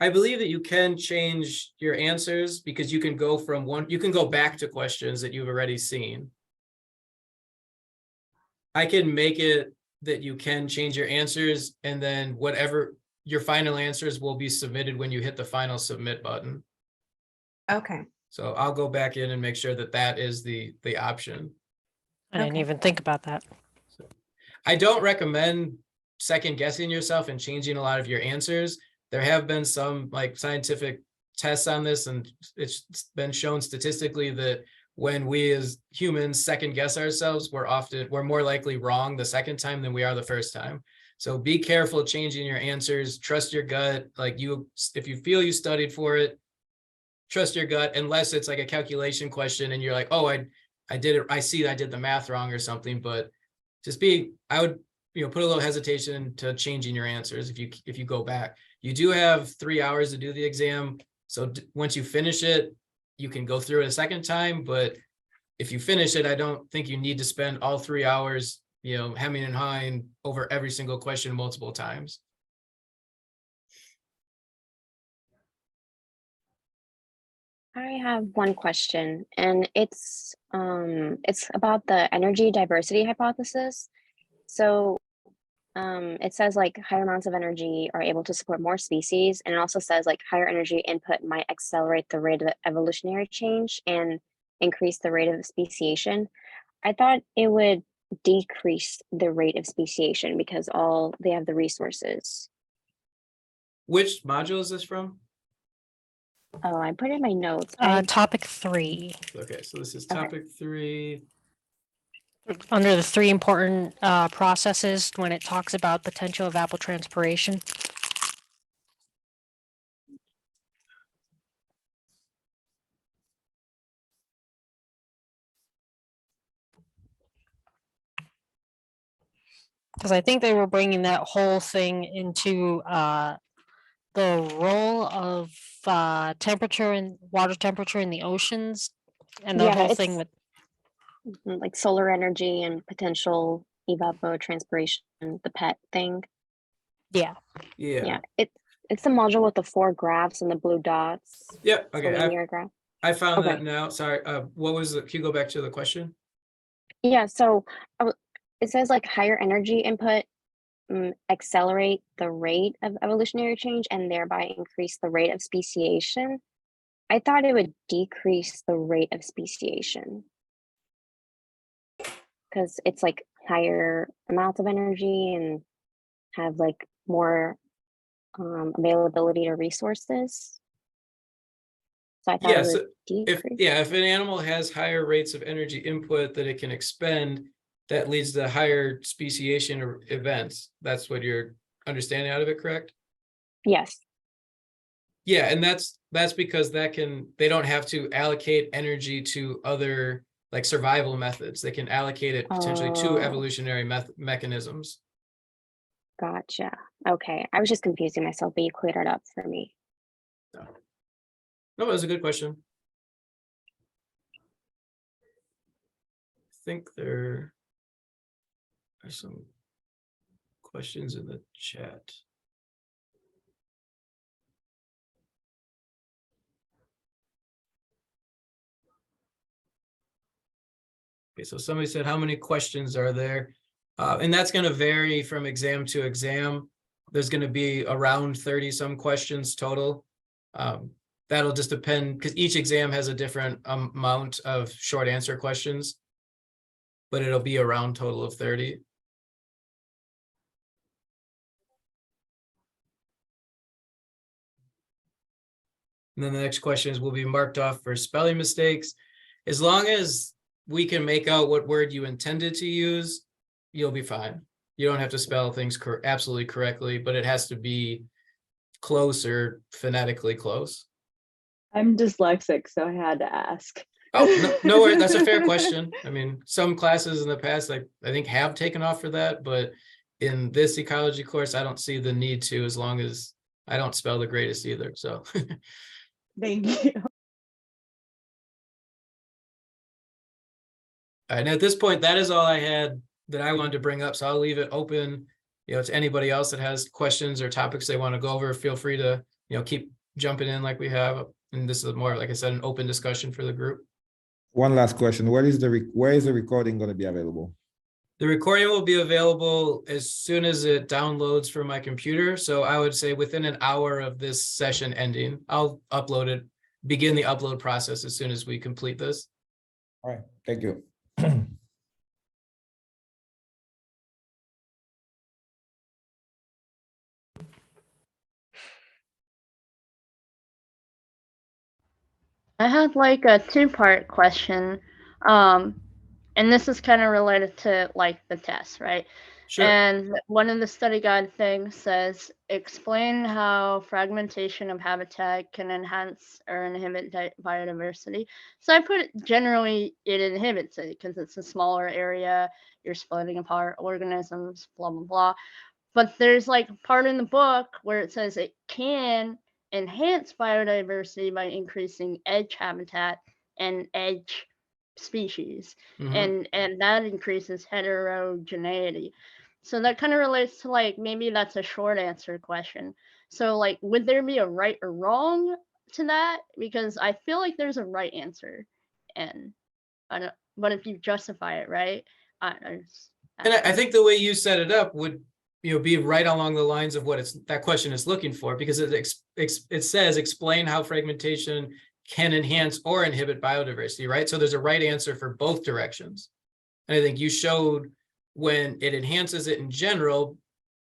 I believe that you can change your answers because you can go you can go back to questions that you've already seen. I can make it that you can change your answers, and then whatever your final answers will be submitted when you hit the final submit button. Okay. So I'll go back in and make sure that that is the option. I didn't even think about that. I don't recommend second guessing yourself and changing a lot of your answers. There have been some like scientific tests on this, and it's been shown statistically that when we as humans second guess ourselves, we're more likely wrong the second time than we are the first time. So be careful changing your answers. Trust your gut. If you feel you studied for it, trust your gut, unless it's like a calculation question and you're like, oh, I did it. I see I did the math wrong or something, but I would, put a little hesitation to changing your answers if you go back. You do have 3 hours to do the exam. So once you finish it, you can go through it a second time, but if you finish it, I don't think you need to spend all 3 hours, hemming and hawing over every single question multiple times. I have one question, and it's about the energy diversity hypothesis. So it says like higher amounts of energy are able to support more species, and it also says like higher energy input might accelerate the rate of evolutionary change and increase the rate of speciation. I thought it would decrease the rate of speciation because they have the resources. Which module is this from? Oh, I put in my notes. Topic 3. Okay, so this is topic 3. Under the three important processes, when it talks about potential of evapotranspiration. Because I think they were bringing that whole thing into the role of temperature and water temperature in the oceans, and the Yeah, whole thing it's with like solar energy and potential evapotranspiration, the PET thing. yeah. Yeah, it's the module with the 4 graphs and the blue dots. Yep. The Okay. linear graph. I found that Okay. now. Sorry. What was it? Can you go back to the question? Yeah, so it says like higher energy input accelerate the rate of evolutionary change and thereby increase the rate of speciation. I thought it would decrease the rate of speciation because it's like higher amounts of energy and have like more availability to resources. So I thought it Yes. would decrease. If an animal has higher rates of energy input that it can expend, that leads to higher speciation or events. That's what you're understanding out of it, correct? Yes. Yeah, and that's because they don't have to allocate energy to other like survival methods. They can allocate it potentially to Oh. evolutionary mechanisms. Gotcha. Okay. I was just confusing myself, but you cleared it up for me. No, that was a good question. I think there are some questions in the chat. Okay, so somebody said, how many questions are there? And that's going to vary from exam to exam. There's going to be around 30 some questions total. That'll just depend because each exam has a different amount of short answer questions, but it'll be around total of 30. And then the next questions will be marked off for spelling mistakes. As long as we can make out what word you intended to use, you'll be fine. You don't have to spell things absolutely correctly, but it has to be close or phonetically close. I'm dyslexic, so I had to ask. Oh, no worries. That's a fair question. I mean, some classes in the past, I think have taken off for that, but in this ecology course, I don't see the need to, as long as I don't spell the greatest either. So Thank you. and at this point, that is all I had that I wanted to bring up. So I'll leave it open, to anybody else that has questions or topics they want to go over. Feel free to, keep jumping in like we have. And this is more, like I said, an open discussion for the group. One last question. Where is the recording going to be available? The recording will be available as soon as it downloads from my computer. So I would say within an hour of this session ending, I'll upload it, begin the upload process as soon as we complete this. All right, thank you. I had like a 2-part question. And this is kind of related to like the test, right? Sure. And one of the study guide things says, explain how fragmentation of habitat can enhance or inhibit biodiversity. So I put generally it inhibits it because it's a smaller area, you're splitting apart organisms, blah, blah, blah. But there's like part in the book where it says it can enhance biodiversity by increasing edge habitat and edge species, and that increases heterogeneity. So that kind of relates to like, maybe that's a short answer question. So like, would there be a right or wrong to that? Because I feel like there's a right answer, and I don't, but if you justify it, right? And I think the way you set it up would, be right along the lines of what that question is looking for, because it says explain how fragmentation can enhance or inhibit biodiversity, right? So there's a right answer for both directions. And I think you showed when it enhances it in general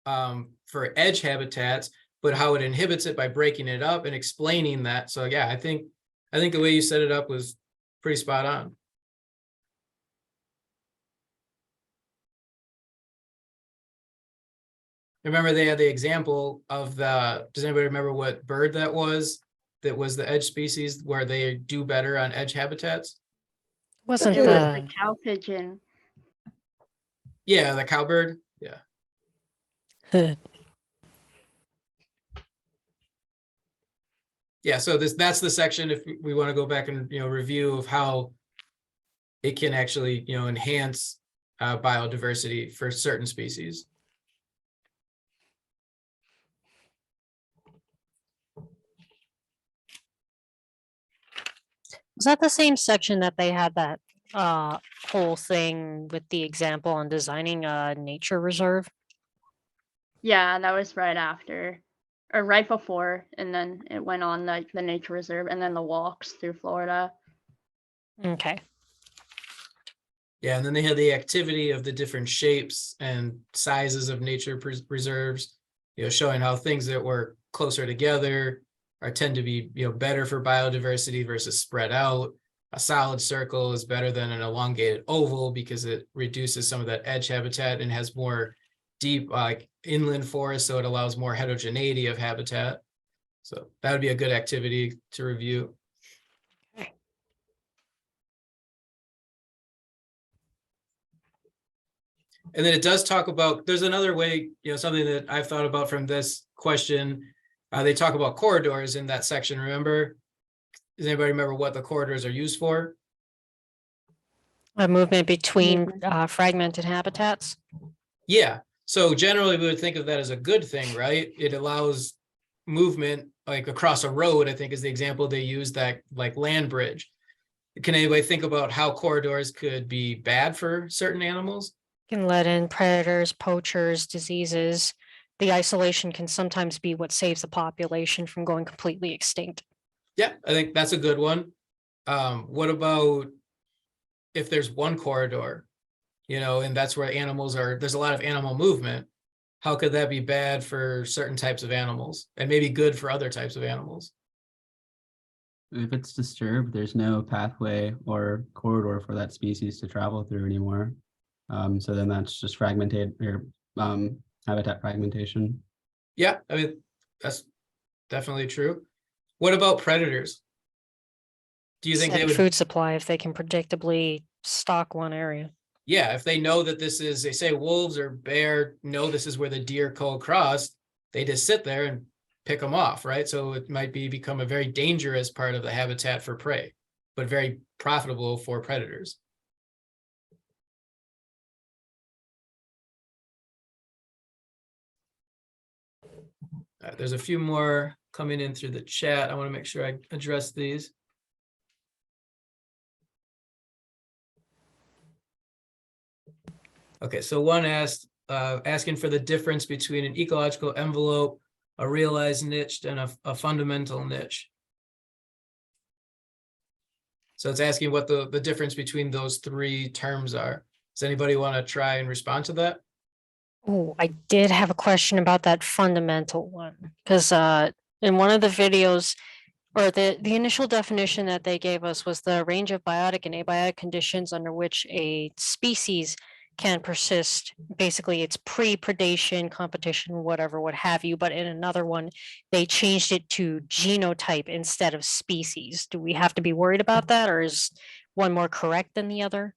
for edge habitats, but how it inhibits it by breaking it up and explaining that. So yeah, I think the way you set it up was pretty spot on. remember they had the example of does anybody remember what bird that was? That was the edge species where they do better on edge habitats? Wasn't It was the, the cow pigeon. Yeah, the cowbird. Yeah. Yeah, so that's the section if we want to go back and review of how it can actually enhance biodiversity for certain species. was that the same section that they had that whole thing with the example on designing a nature reserve? Yeah, that was right after, or right before, and then it went on like the nature reserve and then the walks through Florida. Okay. Yeah, and then they had the activity of the different shapes and sizes of nature reserves, showing how things that were closer together tend to be, better for biodiversity versus spread out. A solid circle is better than an elongated oval because it reduces some of that edge habitat and has more deep inland forest, so it allows more heterogeneity of habitat. So that would be a good activity to review. And then it does talk about, there's another way, something that I've thought about from this question. They talk about corridors in that section, remember? Does anybody remember what the corridors are used for? A movement between fragmented habitats. Yeah, so generally we would think of that as a good thing, right? It allows movement like across a road, I think is the example they use, that like land bridge. Can anybody think about how corridors could be bad for certain animals? Can let in predators, poachers, diseases. The isolation can sometimes be what saves the population from going completely extinct. Yeah, I think that's a good one. What about if there's one corridor, and that's where there's a lot of animal movement. How could that be bad for certain types of animals and maybe good for other types of animals? If it's disturbed, there's no pathway or corridor for that species to travel through anymore. So then that's just fragmented or habitat fragmentation. Yeah, I mean, that's definitely true. What about predators? Do you think they Steady would? food supply if they can predictably stock one area. Yeah, if they know that this is, they say wolves or bear know this is where the deer co-crossed, they just sit there and pick them off, right? So it might become a very dangerous part of the habitat for prey, but very profitable for predators. There's a few more coming in through the chat. I want to make sure I address these. Okay, so one asked, asking for the difference between an ecological envelope, a realized niche, and a fundamental niche. So it's asking what the difference between those three terms are. Does anybody want to try and respond to that? Oh, I did have a question about that fundamental one, because in one of the videos, or the initial definition that they gave us was the range of biotic and abiotic conditions under which a species can persist. Basically, it's pre-predation, competition, whatever, what have you. But in another one, they changed it to genotype instead of species. Do we have to be worried about that, or is one more correct than the other?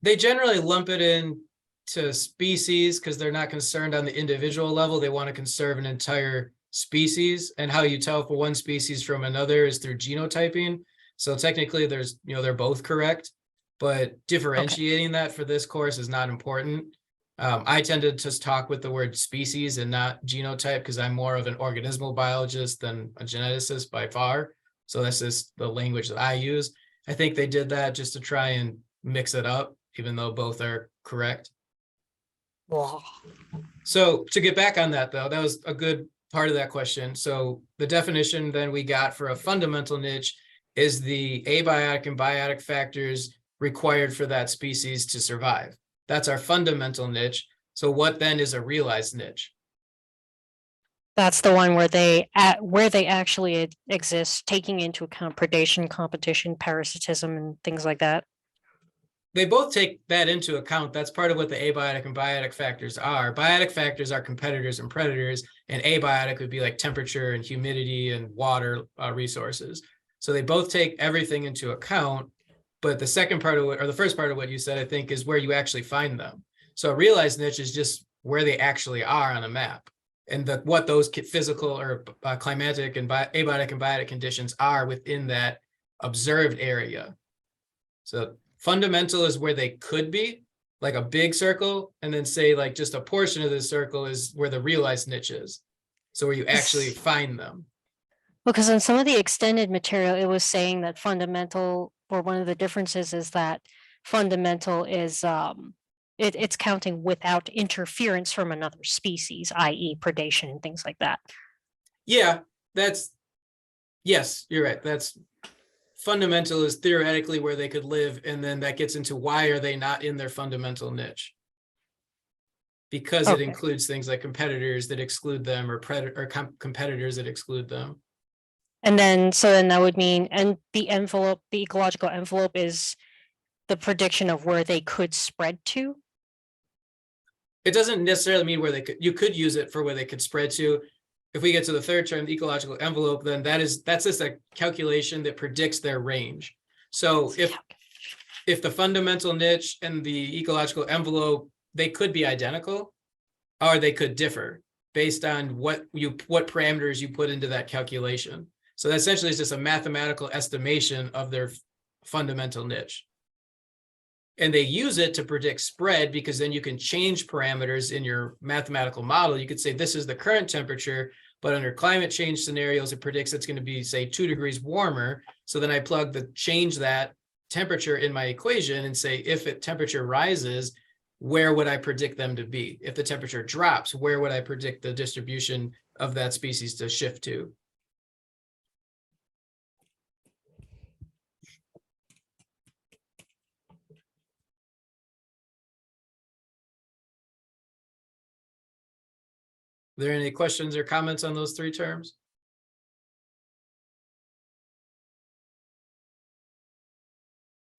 They generally lump it in to species because they're not concerned on the individual level. They want to conserve an entire species, and how you tell for one species from another is through genotyping. So technically there's, they're both correct, but differentiating that for this course is not important. I tend to just talk with the word species and not genotype because I'm more of an organismal biologist than a geneticist by far. So that's just the language that I use. I think they did that just to try and mix it up, even though both are correct. So to get back on that though, that was a good part of that question. So the definition then we got for a fundamental niche is the abiotic and biotic factors required for that species to survive. That's our fundamental niche. So what then is a realized niche? That's the one where they actually exist, taking into account predation, competition, parasitism, and things like that. they both take that into account. That's part of what the abiotic and biotic factors are. Biotic factors are competitors and predators, and abiotic would be like temperature and humidity and water resources. So they both take everything into account. But the second part of what, or the first part of what you said, I think, is where you actually find them. So a realized niche is just where they actually are on a map, and what those physical or climatic and abiotic and biotic conditions are within that observed area. So fundamental is where they could be, like a big circle, and then say like just a portion of the circle is where the realized niche is. So where you actually find them. Because in some of the extended material, it was saying that fundamental, or one of the differences is that fundamental is it's counting without interference from another species, i.e. predation and things like that. Yeah, yes, you're right. That's fundamental is theoretically where they could live, and then that gets into why are they not in their fundamental niche? Because it includes things like competitors that exclude them, or competitors that exclude them. And then, so then that would mean, and the envelope, the ecological envelope is the prediction of where they could spread to. It doesn't necessarily mean where you could use it for where they could spread to. If we get to the third term, the ecological envelope, then that's just a calculation that predicts their range. So if the fundamental niche and the ecological envelope, they could be identical, or they could differ based on what parameters you put into that calculation. So that essentially is just a mathematical estimation of their fundamental niche. And they use it to predict spread, because then you can change parameters in your mathematical model. You could say this is the current temperature, but under climate change scenarios, it predicts it's going to be, say, 2 degrees warmer. So then I change that temperature in my equation and say, if temperature rises, where would I predict them to be? If the temperature drops, where would I predict the distribution of that species to shift to? Are there any questions or comments on those three terms?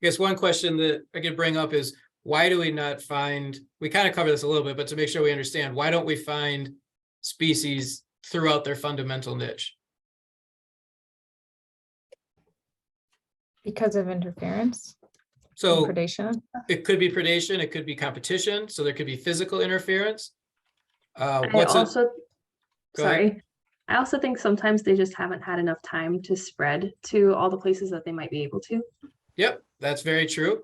I guess one question that I could bring up is, why do we not find, we kind of cover this a little bit, but to make sure we understand, why don't we find species throughout their fundamental niche? Because of interference. So Predation. it could be predation, it could be competition, so there could be physical interference. I also think sometimes they just haven't had enough time to spread to all the places that they might be able to. Yep, that's very true.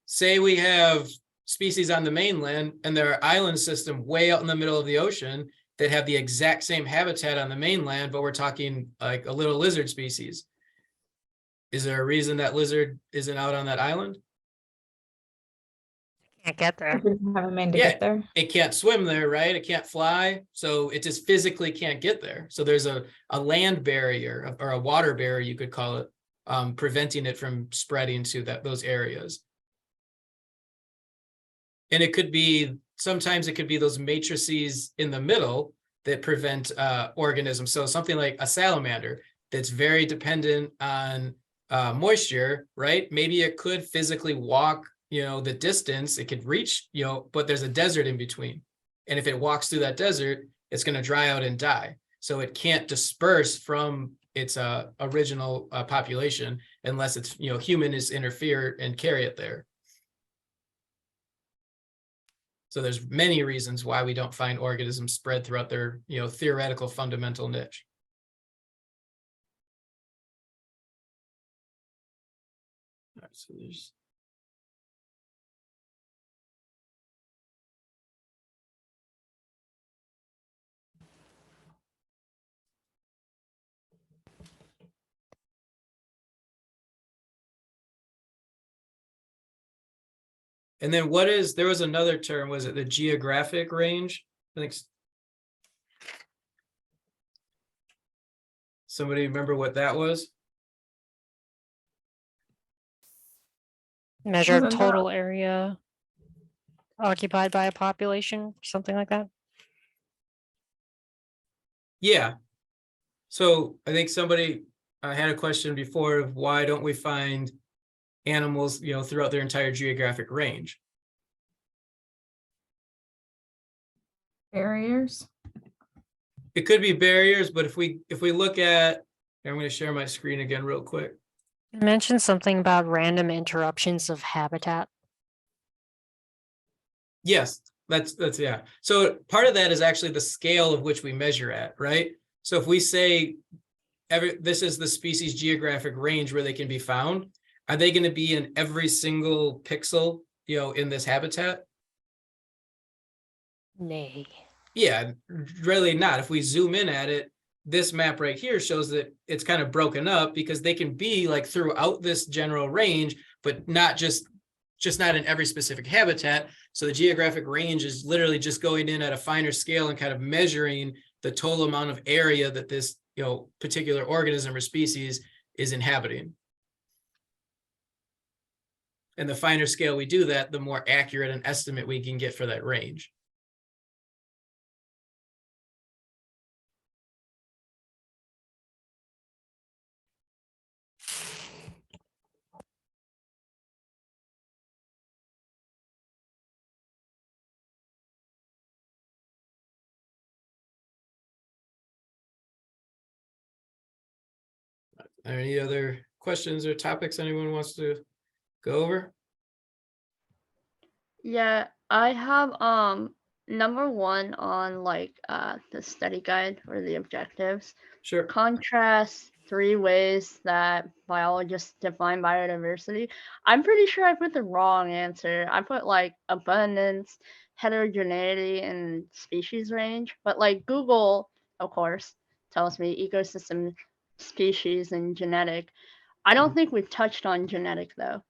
Say we have species on the mainland and there are island system way out in the middle of the ocean that have the exact same habitat on the mainland, but we're talking like a little lizard species. Is there a reason that lizard isn't out on that island? Can't get there. Have a man to get there. It can't swim there, right? It can't fly, so it just physically can't get there. So there's a land barrier, or a water barrier, you could call it, preventing it from spreading to those areas. And it could be, sometimes it could be those matrices in the middle that prevent organisms. So something like a salamander that's very dependent on moisture, right? Maybe it could physically walk, the distance it could reach, but there's a desert in between. And if it walks through that desert, it's going to dry out and die. So it can't disperse from its original population unless it's, humans interfere and carry it there. So there's many reasons why we don't find organisms spread throughout their, theoretical fundamental niche. All right, so there's. And then there was another term, was it the geographic range? I think. Somebody remember what that was? Measured total area occupied by a population, something like that. Yeah. So I think somebody had a question before of why don't we find animals, you know, throughout their entire geographic range. Barriers. It could be barriers, but if we look at, I'm going to share my screen again real quick. You mentioned something about random interruptions of habitat. Yes, that's yeah. So part of that is actually the scale of which we measure at, right? So if we say this is the species geographic range where they can be found, are they going to be in every single pixel, you know, in this habitat? Nay. Yeah, really not. If we zoom in at it, this map right here shows that it's kind of broken up because they can be like throughout this general range, but not just not in every specific habitat. So the geographic range is literally just going in at a finer scale and kind of measuring the total amount of area that this, you know, particular organism or species is inhabiting. And the finer scale we do that, the more accurate an estimate we can get for that range. Any other questions or topics anyone wants to go over? Yeah, I have number one on like the study guide or the objectives. Sure. Contrast 3 ways that biologists define biodiversity. I'm pretty sure I put the wrong answer. I put like abundance, heterogeneity, and species range. But like Google, of course, tells me ecosystem, species, and genetic. I don't think we've touched on genetic though.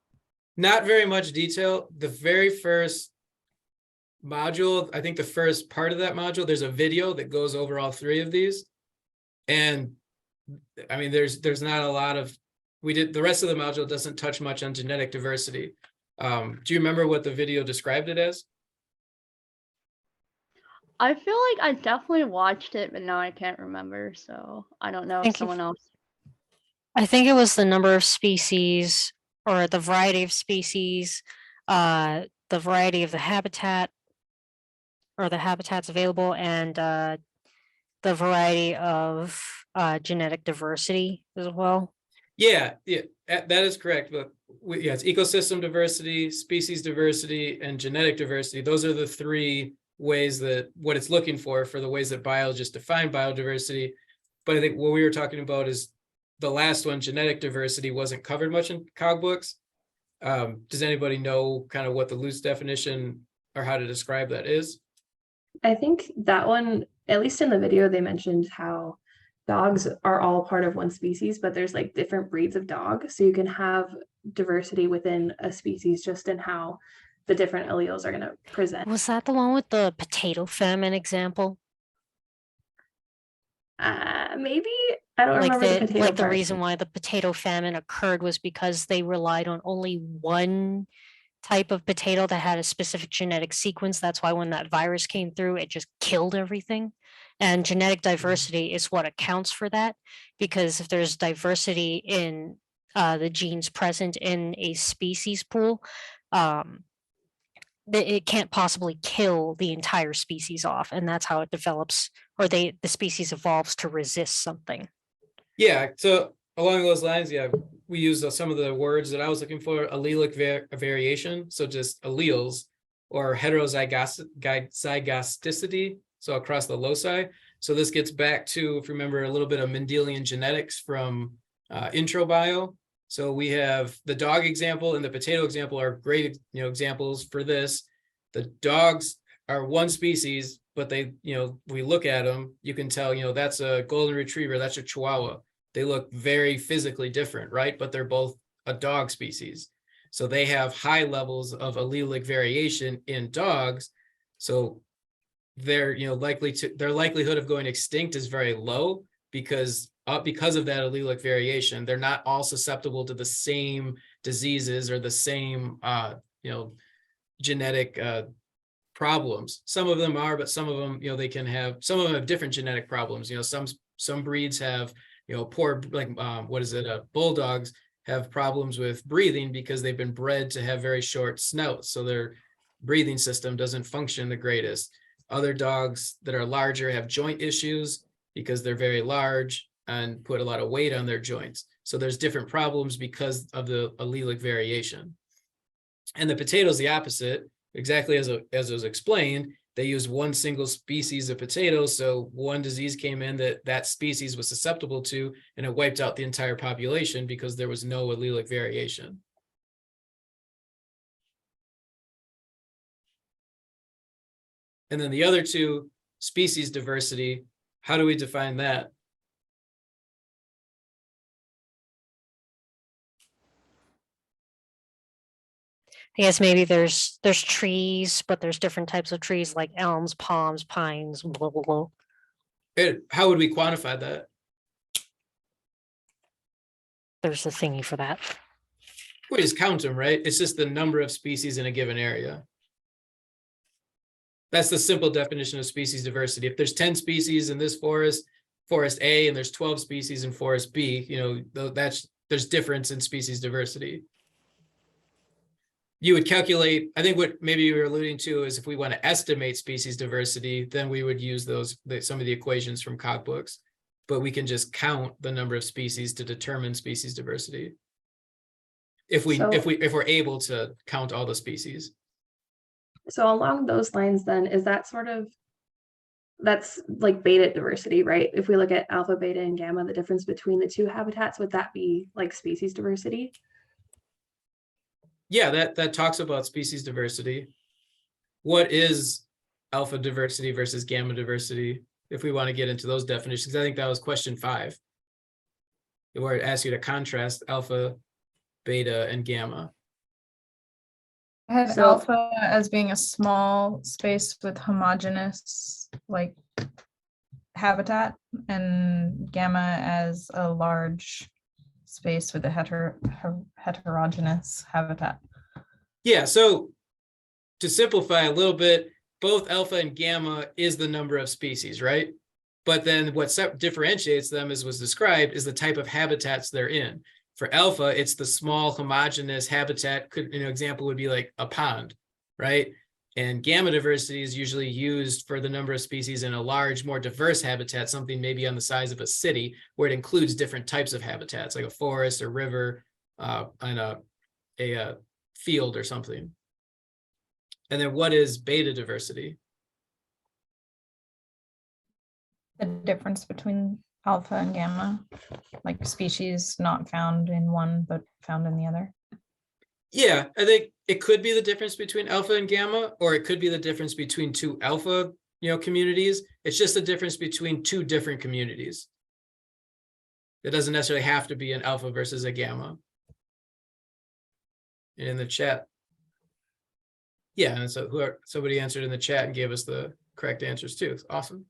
Not very much detail. The very first module, I think the first part of that module, there's a video that goes over all 3 of these. And I mean, there's not a lot of, the rest of the module doesn't touch much on genetic diversity. Do you remember what the video described it as? I feel like I definitely watched it, but now I can't remember. So I don't know if someone else. I think it was the number of species or the variety of species, the variety of the habitat or the habitats available, and the variety of genetic diversity as well. Yeah, that is correct. But yeah, it's ecosystem diversity, species diversity, and genetic diversity. Those are the 3 ways that what it's looking for the ways that biologists define biodiversity. But I think what we were talking about is the last one, genetic diversity, wasn't covered much in COG books. Does anybody know kind of what the loose definition or how to describe that is? I think that one, at least in the video, they mentioned how dogs are all part of one species, but there's like different breeds of dog. So you can have diversity within a species just in how the different alleles are going to present. Was that the one with the potato famine example? Maybe. I don't remember the potato Like the part. reason why the potato famine occurred was because they relied on only one type of potato that had a specific genetic sequence. That's why when that virus came through, it just killed everything. And genetic diversity is what accounts for that, because if there's diversity in the genes present in a species pool, it can't possibly kill the entire species off, and that's how it develops, or the species evolves to resist something. Yeah, so along those lines, yeah, we use some of the words that I was looking for: allelic variation, so just alleles, or heterozygosticity, so across the loci. So this gets back to, if you remember, a little bit of Mendelian genetics from intro bio. So we have the dog example and the potato example are great, examples for this. The dogs are one species, but they, we look at them, you can tell, that's a golden retriever, that's a Chihuahua. They look very physically different, right? But they're both a dog species. So they have high levels of allelic variation in dogs. So their, their likelihood of going extinct is very low because of that allelic variation. They're not all susceptible to the same diseases or the same, genetic problems. Some of them are, but some of them, some of them have different genetic problems. Some breeds have, poor, like, bulldogs have problems with breathing because they've been bred to have very short snouts, so their breathing system doesn't function the greatest. Other dogs that are larger have joint issues because they're very large and put a lot of weight on their joints. So there's different problems because of the allelic variation. And the potato is the opposite, exactly as was explained. They used one single species of potato, so one disease came in that species was susceptible to, and it wiped out the entire population because there was no allelic variation. And then the other two, species diversity, how do we define that? I guess maybe there's trees, but there's different types of trees like elms, palms, pines, blah, blah, blah. How would we quantify that? There's a thingy for that. We just count them, right? It's just the number of species in a given area. That's the simple definition of species diversity. If there's 10 species in this forest, forest A, and there's 12 species in forest B, you know, there's difference in species diversity. You would calculate, I think what maybe you were alluding to is if we want to estimate species diversity, then we would use some of the equations from cog books, but we can just count the number of species to determine species diversity. If we're able to count all the species. So along those lines, then, is that that's like beta diversity, right? If we look at alpha, beta, and gamma, the difference between the two habitats, would that be like species diversity? Yeah, that talks about species diversity. What is alpha diversity versus gamma diversity? If we want to get into those definitions, I think that was question 5. Where it asks you to contrast alpha, beta, and gamma. I had So- alpha as being a small space with homogeneous like habitat, and gamma as a large space with a heterogeneous habitat. Yeah, so to simplify a little bit, both alpha and gamma is the number of species, right? But then what differentiates them, as was described, is the type of habitats they're in. For alpha, it's the small homogeneous habitat. Example would be like a pond, right? And gamma diversity is usually used for the number of species in a large, more diverse habitat, something maybe on the size of a city, where it includes different types of habitats, like a forest or river, and a field or something. And then what is beta diversity? The difference between alpha and gamma, like species not found in one but found in the other. Yeah, I think it could be the difference between alpha and gamma, or it could be the difference between two alpha, communities. It's just the difference between two different communities. It doesn't necessarily have to be an alpha versus a gamma. And in the chat. Yeah, and so somebody answered in the chat and gave us the correct answers too. It's awesome.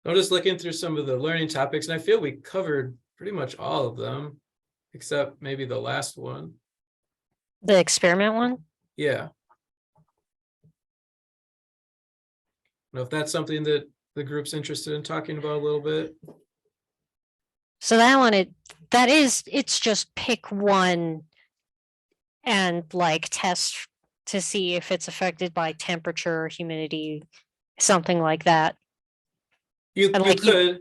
I'm just looking through some of the learning topics, and I feel we covered pretty much all of them, except maybe the last one. The experiment one? Yeah. Know if that's something that the group's interested in talking about a little bit. So that one, it's just pick one and like test to see if it's affected by temperature, humidity, something like that. You And like you- could.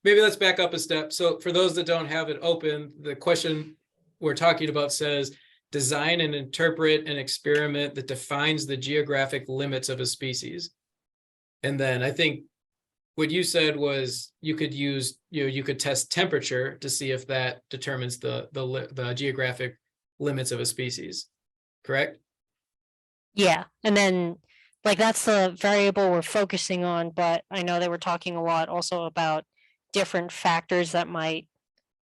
Maybe let's back up a step. So for those that don't have it open, the question we're talking about says, design and interpret an experiment that defines the geographic limits of a species. And then I think what you said was you could use, you could test temperature to see if that determines the geographic limits of a species, correct? Yeah, and then like that's the variable we're focusing on, but I know they were talking a lot also about different factors that might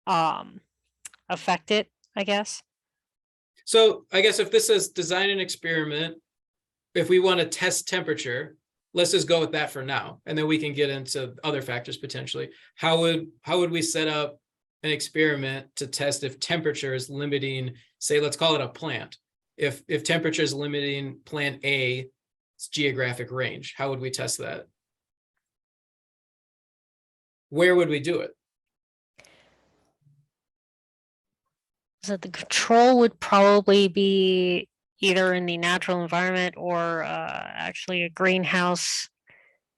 affect it, I guess. So I guess if this says design an experiment, if we want to test temperature, let's just go with that for now. And then we can get into other factors potentially. How would we set up an experiment to test if temperature is limiting, say, let's call it a plant. If temperature is limiting plant A's geographic range, how would we test that? Where would we do it? So the control would probably be either in the natural environment or actually a greenhouse.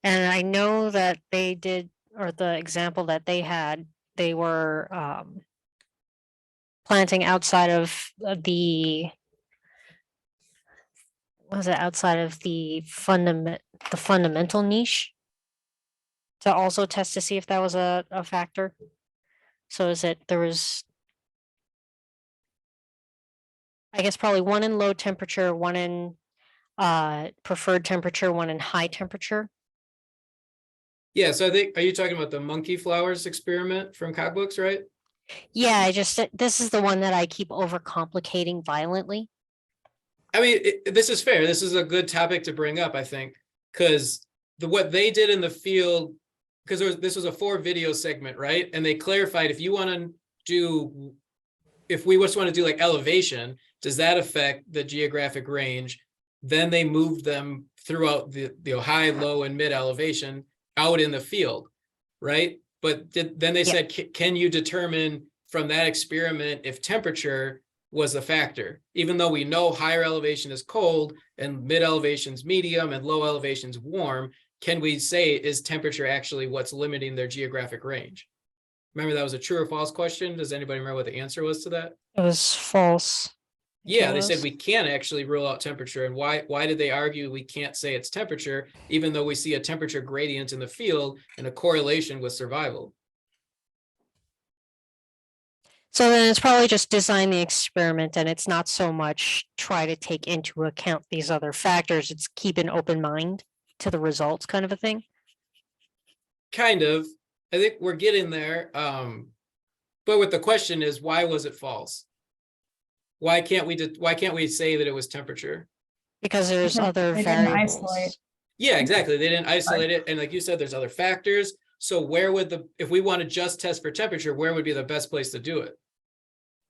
And I know that they did, or the example that they had, they were planting outside of outside of the fundamental niche to also test to see if that was a factor. So there was, I guess, probably one in low temperature, one in preferred temperature, one in high temperature. Yeah, so I think, are you talking about the monkey flowers experiment from Cogbooks, right? Yeah, this is the one that I keep overcomplicating violently. I mean, this is fair. This is a good topic to bring up, I think, because what they did in the field, because this was a 4-video segment, right? And they clarified if we just want to do like elevation, does that affect the geographic range? Then they moved them throughout the high, low, and mid elevation out in the field, right? But then they said, can you determine from that experiment if temperature was a factor? Even though we know higher elevation is cold and mid elevation is medium and low elevation is warm, can we say, is temperature actually what's limiting their geographic range? Remember, that was a true or false question. Does anybody remember what the answer was to that? It was false. Yeah, they said we can't actually rule out temperature. And why did they argue we can't say it's temperature, even though we see a temperature gradient in the field and a correlation with survival? So then it's probably just design the experiment, and it's not so much try to take into account these other factors. It's keep an open mind to the results, kind of a thing. Kind of. I think we're getting there. But what the question is, why was it false? Why can't we say that it was temperature? Because there's other they didn't variables. isolate. Yeah, exactly. They didn't isolate it. And like you said, there's other factors. So where would if we want to just test for temperature, where would be the best place to do it?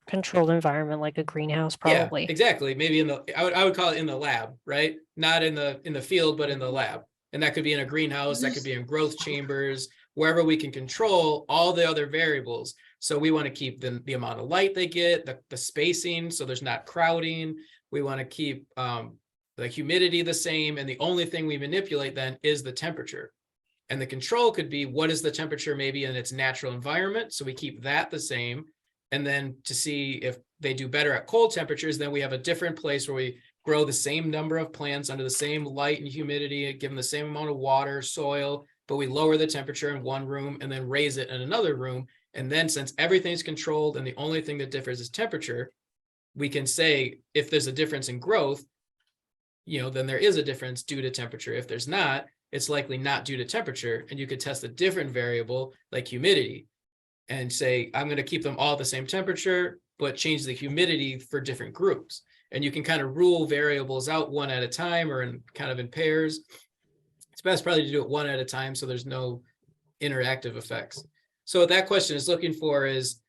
Controlled environment, like a greenhouse, probably. Yeah, exactly. Maybe I would call it in the lab, right? Not in the field, but in the lab. And that could be in a greenhouse, that could be in growth chambers, wherever we can control all the other variables. So we want to keep the amount of light they get, the spacing, so there's not crowding. We want to keep the humidity the same. And the only thing we manipulate then is the temperature. And the control could be, what is the temperature maybe in its natural environment? So we keep that the same. And then to see if they do better at cold temperatures, then we have a different place where we grow the same number of plants under the same light and humidity, give them the same amount of water, soil, but we lower the temperature in one room and then raise it in another room. And then since everything's controlled and the only thing that differs is temperature, we can say if there's a difference in growth, then there is a difference due to temperature. If there's not, it's likely not due to temperature. And you could test a different variable like humidity and say, I'm going to keep them all at the same temperature, but change the humidity for different groups. And you can kind of rule variables out one at a time or in pairs. It's best probably to do it one at a time so there's no interactive effects. So what that question is looking for is,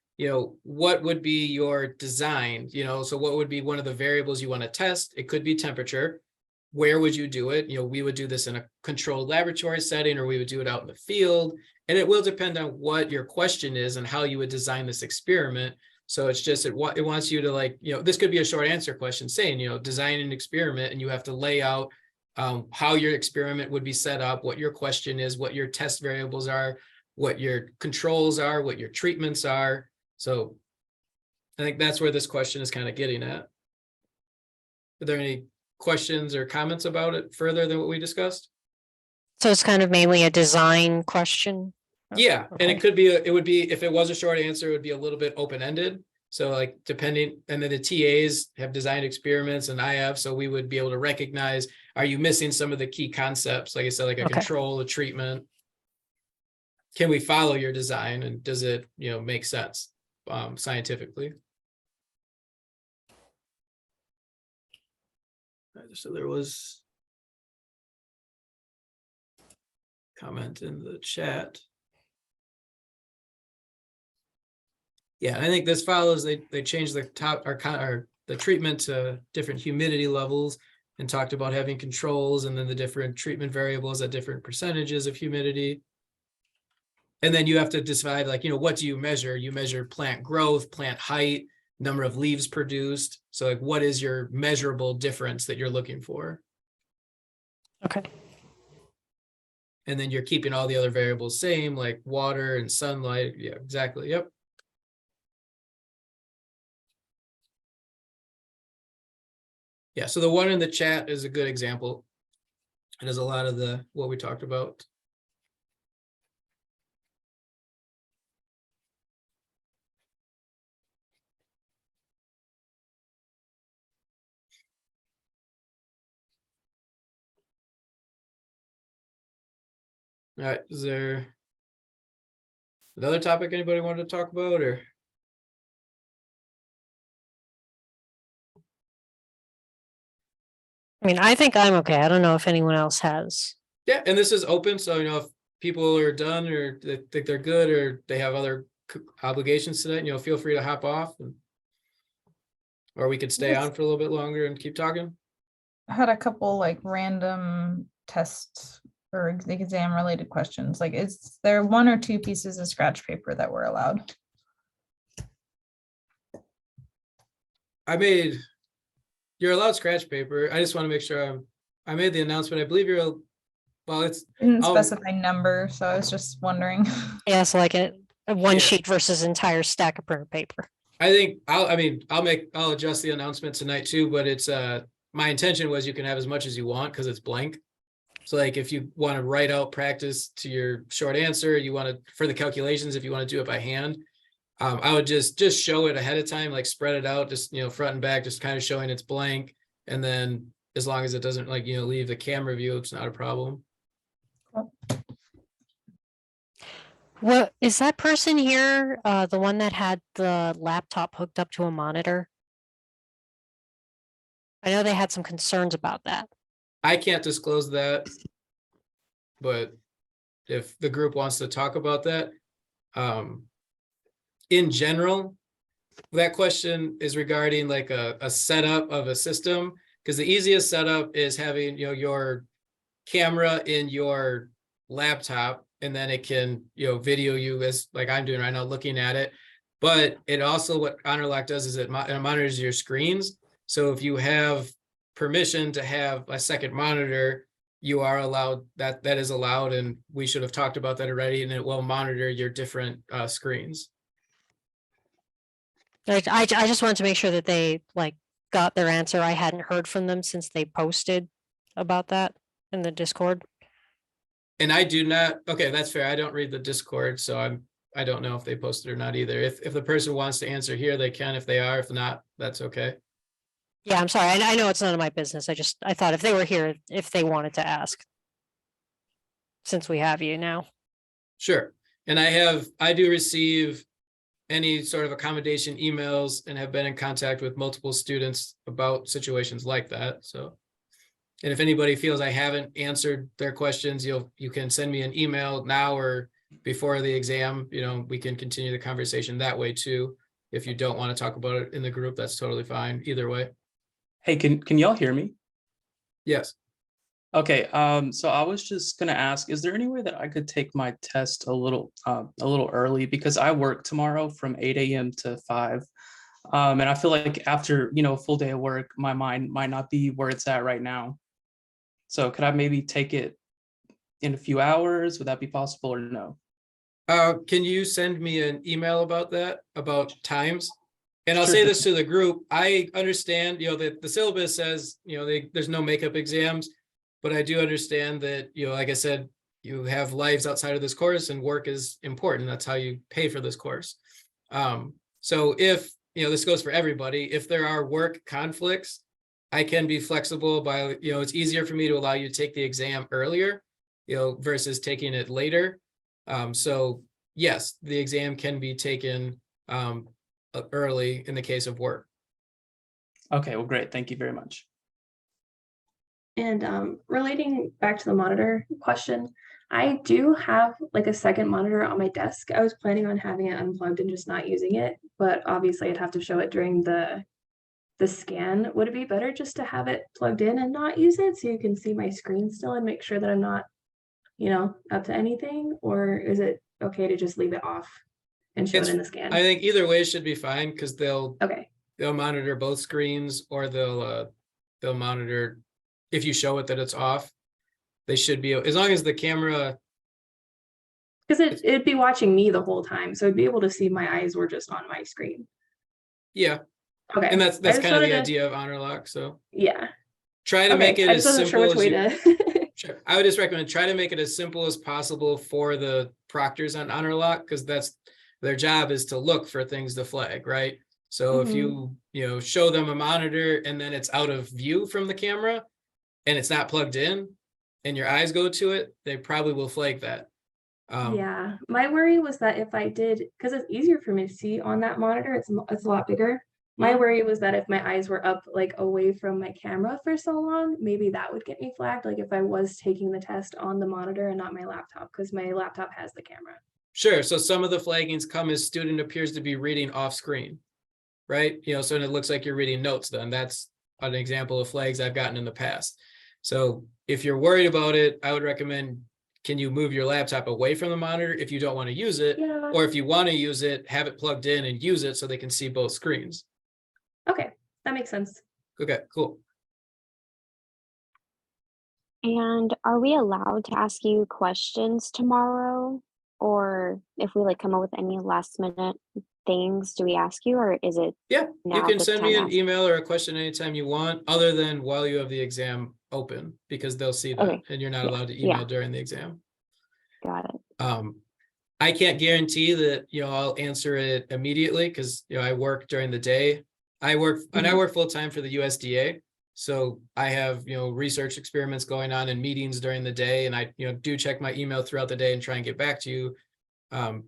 what would be your design? So what would be one of the variables you want to test? It could be temperature. Where would you do it? We would do this in a controlled laboratory setting, or we would do it out in the field. And it will depend on what your question is and how you would design this experiment. So it's just, it wants you to this could be a short answer question saying, design an experiment, and you have to lay out how your experiment would be set up, what your question is, what your test variables are, what your controls are, what your treatments are. So I think that's where this question is kind of getting at. Are there any questions or comments about it further than what we discussed? So it's kind of mainly a design question. Yeah, Okay. and it would be, if it was a short answer, it would be a little bit open-ended. So depending, and then the TAs have designed experiments and I have, so we would be able to recognize, are you missing some of the key concepts? Like I said, like a control, a treatment. Can we follow your design and does it, make sense? scientifically. So there was comment in the chat. Yeah, I think this follows, they changed the top or the treatment to different humidity levels and talked about having controls and then the different treatment variables at different percentages of humidity. And then you have to decide, like, what do you measure? You measure plant growth, plant height, number of leaves produced. So like, what is your measurable difference that you're looking for? Okay. And then you're keeping all the other variables same, like water and sunlight. Yeah, exactly. Yep. Yeah, so the one in the chat is a good example. It has a lot of what we talked about. All right, is there another topic anybody wanted to talk about, or? I mean, I think I'm okay. I don't know if anyone else has. Yeah, and this is open, so if people are done or they think they're good or they have other obligations tonight, feel free to hop off, or we could stay Yes. on for a little bit longer and keep talking. I had a couple like random test or exam related questions. Like, is there one or two pieces of scratch paper that were allowed? You're allowed scratch paper. I just want to make sure I made the announcement. I believe it's Didn't I'll- specify number, so I was just wondering. Yeah, so like a one Yeah. sheet versus entire stack of printer paper. I think I'll adjust the announcement tonight too, but it's my intention was you can have as much as you want because it's blank. So like if you want to write out practice to your short answer, you want to for the calculations, if you want to do it by hand, I would just show it ahead of time, like spread it out, just front and back, just kind of showing it's blank. And then as long as it doesn't leave the camera view, it's not a problem. What is that person here? The one that had the laptop hooked up to a monitor? I know they had some concerns about that. I can't disclose that, but if the group wants to talk about that, in general, that question is regarding like a setup of a system, because the easiest setup is having your camera in your laptop, and then it can video you as like I'm doing right now, looking at it. But it also, what HonorLock does is it monitors your screens. So if you have permission to have a second monitor, you are allowed, that is allowed, and we should have talked about that already, and it will monitor your different screens. I just wanted to make sure that they like got their answer. I hadn't heard from them since they posted about that in the Discord. And I do not, okay, that's fair. I don't read the Discord, so I don't know if they posted or not either. If the person wants to answer here, they can. If they are, if not, that's okay. Yeah, I'm sorry. I know it's none of my business. I thought if they were here, if they wanted to ask. Since we have you now. Sure. And I do receive any sort of accommodation emails and have been in contact with multiple students about situations like that. So, and if anybody feels I haven't answered their questions, you can send me an email now or before the exam. We can continue the conversation that way too. If you don't want to talk about it in the group, that's totally fine. Either way. Hey, can y'all hear me? Yes. Okay, so I was just gonna ask, is there any way that I could take my test a little early, because I work tomorrow from 8 a.m. to 5. And I feel like after, a full day of work, my mind might not be where it's at right now. So could I maybe take it in a few hours? Would that be possible or no? Can you send me an email about that, about times? And I'll Sure say thing. this to the group. I understand, that the syllabus says, there's no makeup exams, but I do understand that, like I said, you have lives outside of this course and work is important. That's how you pay for this course. So if, this goes for everybody, if there are work conflicts, I can be flexible by, it's easier for me to allow you to take the exam earlier, versus taking it later. So yes, the exam can be taken early in the case of work. Okay, well, great. Thank you very much. And relating back to the monitor question, I do have like a second monitor on my desk. I was planning on having it unplugged and just not using it, but obviously I'd have to show it during the scan. Would it be better just to have it plugged in and not use it so you can see my screen still and make sure that I'm not, you know, up to anything? Or is it okay to just leave it off and show it in the scan? I think either way should be fine because they'll Okay. monitor both screens, or they'll monitor if you show it that it's off. They should be, as long as the camera. Because it'd be watching me the whole time, so I'd be able to see my eyes were just on my screen. Yeah. Okay. And that's I just kind of the wanted to- idea of honor lock. So Yeah. try to make it I as just wasn't sure simple which as way you. to. Sure. I would just recommend try to make it as simple as possible for the proctors on honor lock, because that's their job, is to look for things to flag, right? So if you show them a monitor and then it's out of view from the camera and it's not plugged in and your eyes go to it, they probably will flag that. Yeah, my worry was that if I did, because it's easier for me to see on that monitor, it's a lot bigger. My worry was that if my eyes were up like away from my camera for so long, maybe that would get me flagged. Like if I was taking the test on the monitor and not my laptop, because my laptop has the camera. Sure. So some of the flaggings come as student appears to be reading off screen, right? So it looks like you're reading notes, then that's an example of flags I've gotten in the past. So if you're worried about it, I would recommend, can you move your laptop away from the monitor if you don't want to use it? Yeah. Or if you want to use it, have it plugged in and use it so they can see both screens. Okay, that makes sense. Okay, cool. And are we allowed to ask you questions tomorrow? Or if we like come up with any last minute things, do we ask you, or is it? Yeah, you now can the send time me to an ask? email or a question anytime you want, other than while you have the exam open, because they'll see that Okay. and you're not Yeah, allowed to email yeah. during the exam. Got it. I can't guarantee that, I'll answer it immediately because, I work during the day. I work full time for the USDA. So I have, research experiments going on and meetings during the day. And I, do check my email throughout the day and try and get back to you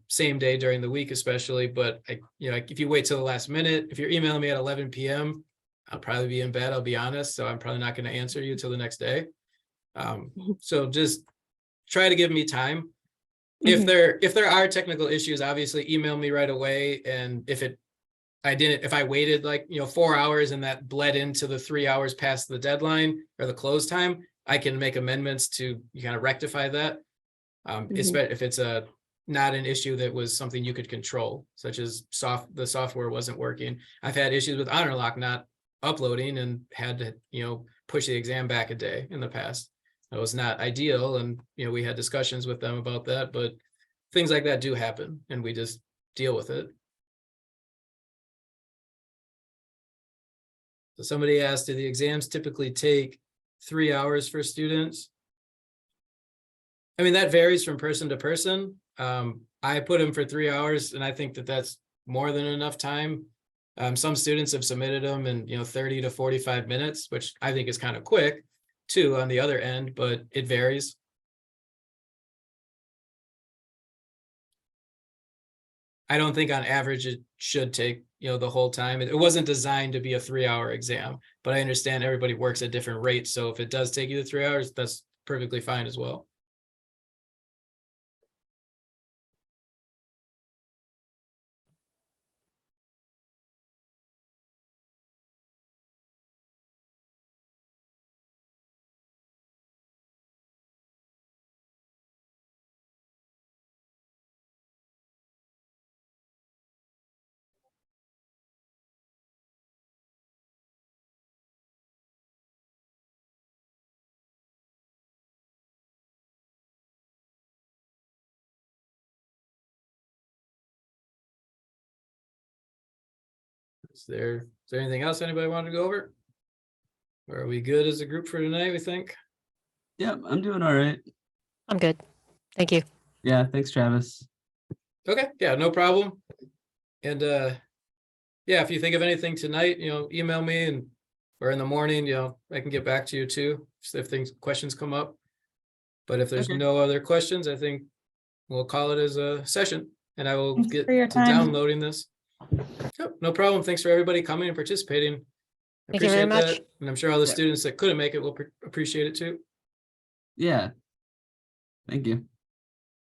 same day during the week, especially. But if you wait till the last minute, if you're emailing me at 11 p.m., I'll probably be in bed, I'll be honest. So I'm probably not going to answer you till the next day. So just try to give me time. If there are technical issues, obviously email me right away. And if I waited like 4 hours and that bled into the 3 hours past the deadline or the close time, I can make amendments to kind of rectify that. Especially if it's not an issue that was something you could control, such as the software wasn't working. I've had issues with honor lock not uploading and had to push the exam back a day in the past. That was not ideal, and we had discussions with them about that, but things like that do happen and we just deal with it. So somebody asked, do the exams typically take 3 hours for students? I mean, that varies from person to person. I put them for 3 hours and I think that that's more than enough time. Some students have submitted them in 30 to 45 minutes, which I think is kind of quick too on the other end, but it varies. I don't think on average it should take the whole time. It wasn't designed to be a 3 hour exam, but I understand everybody works at different rates. So if it does take you the 3 hours, that's perfectly fine as well. Is there anything else anybody wanted to go over? Or are we good as a group for tonight, we think? Yeah, I'm doing all right. I'm good. Thank you. Yeah, thanks, Travis. Okay, yeah, no problem. And yeah, if you think of anything tonight, email me or in the morning, I can get back to you too if questions come up. But if there's no other questions, I think we'll call it as a session and I will Thanks get for your to time. downloading this. Yep, no problem. Thanks for everybody coming and participating. I Thank you very appreciate much. that, and I'm sure all the Yeah. students that couldn't make it will appreciate it too. Yeah. Thank you.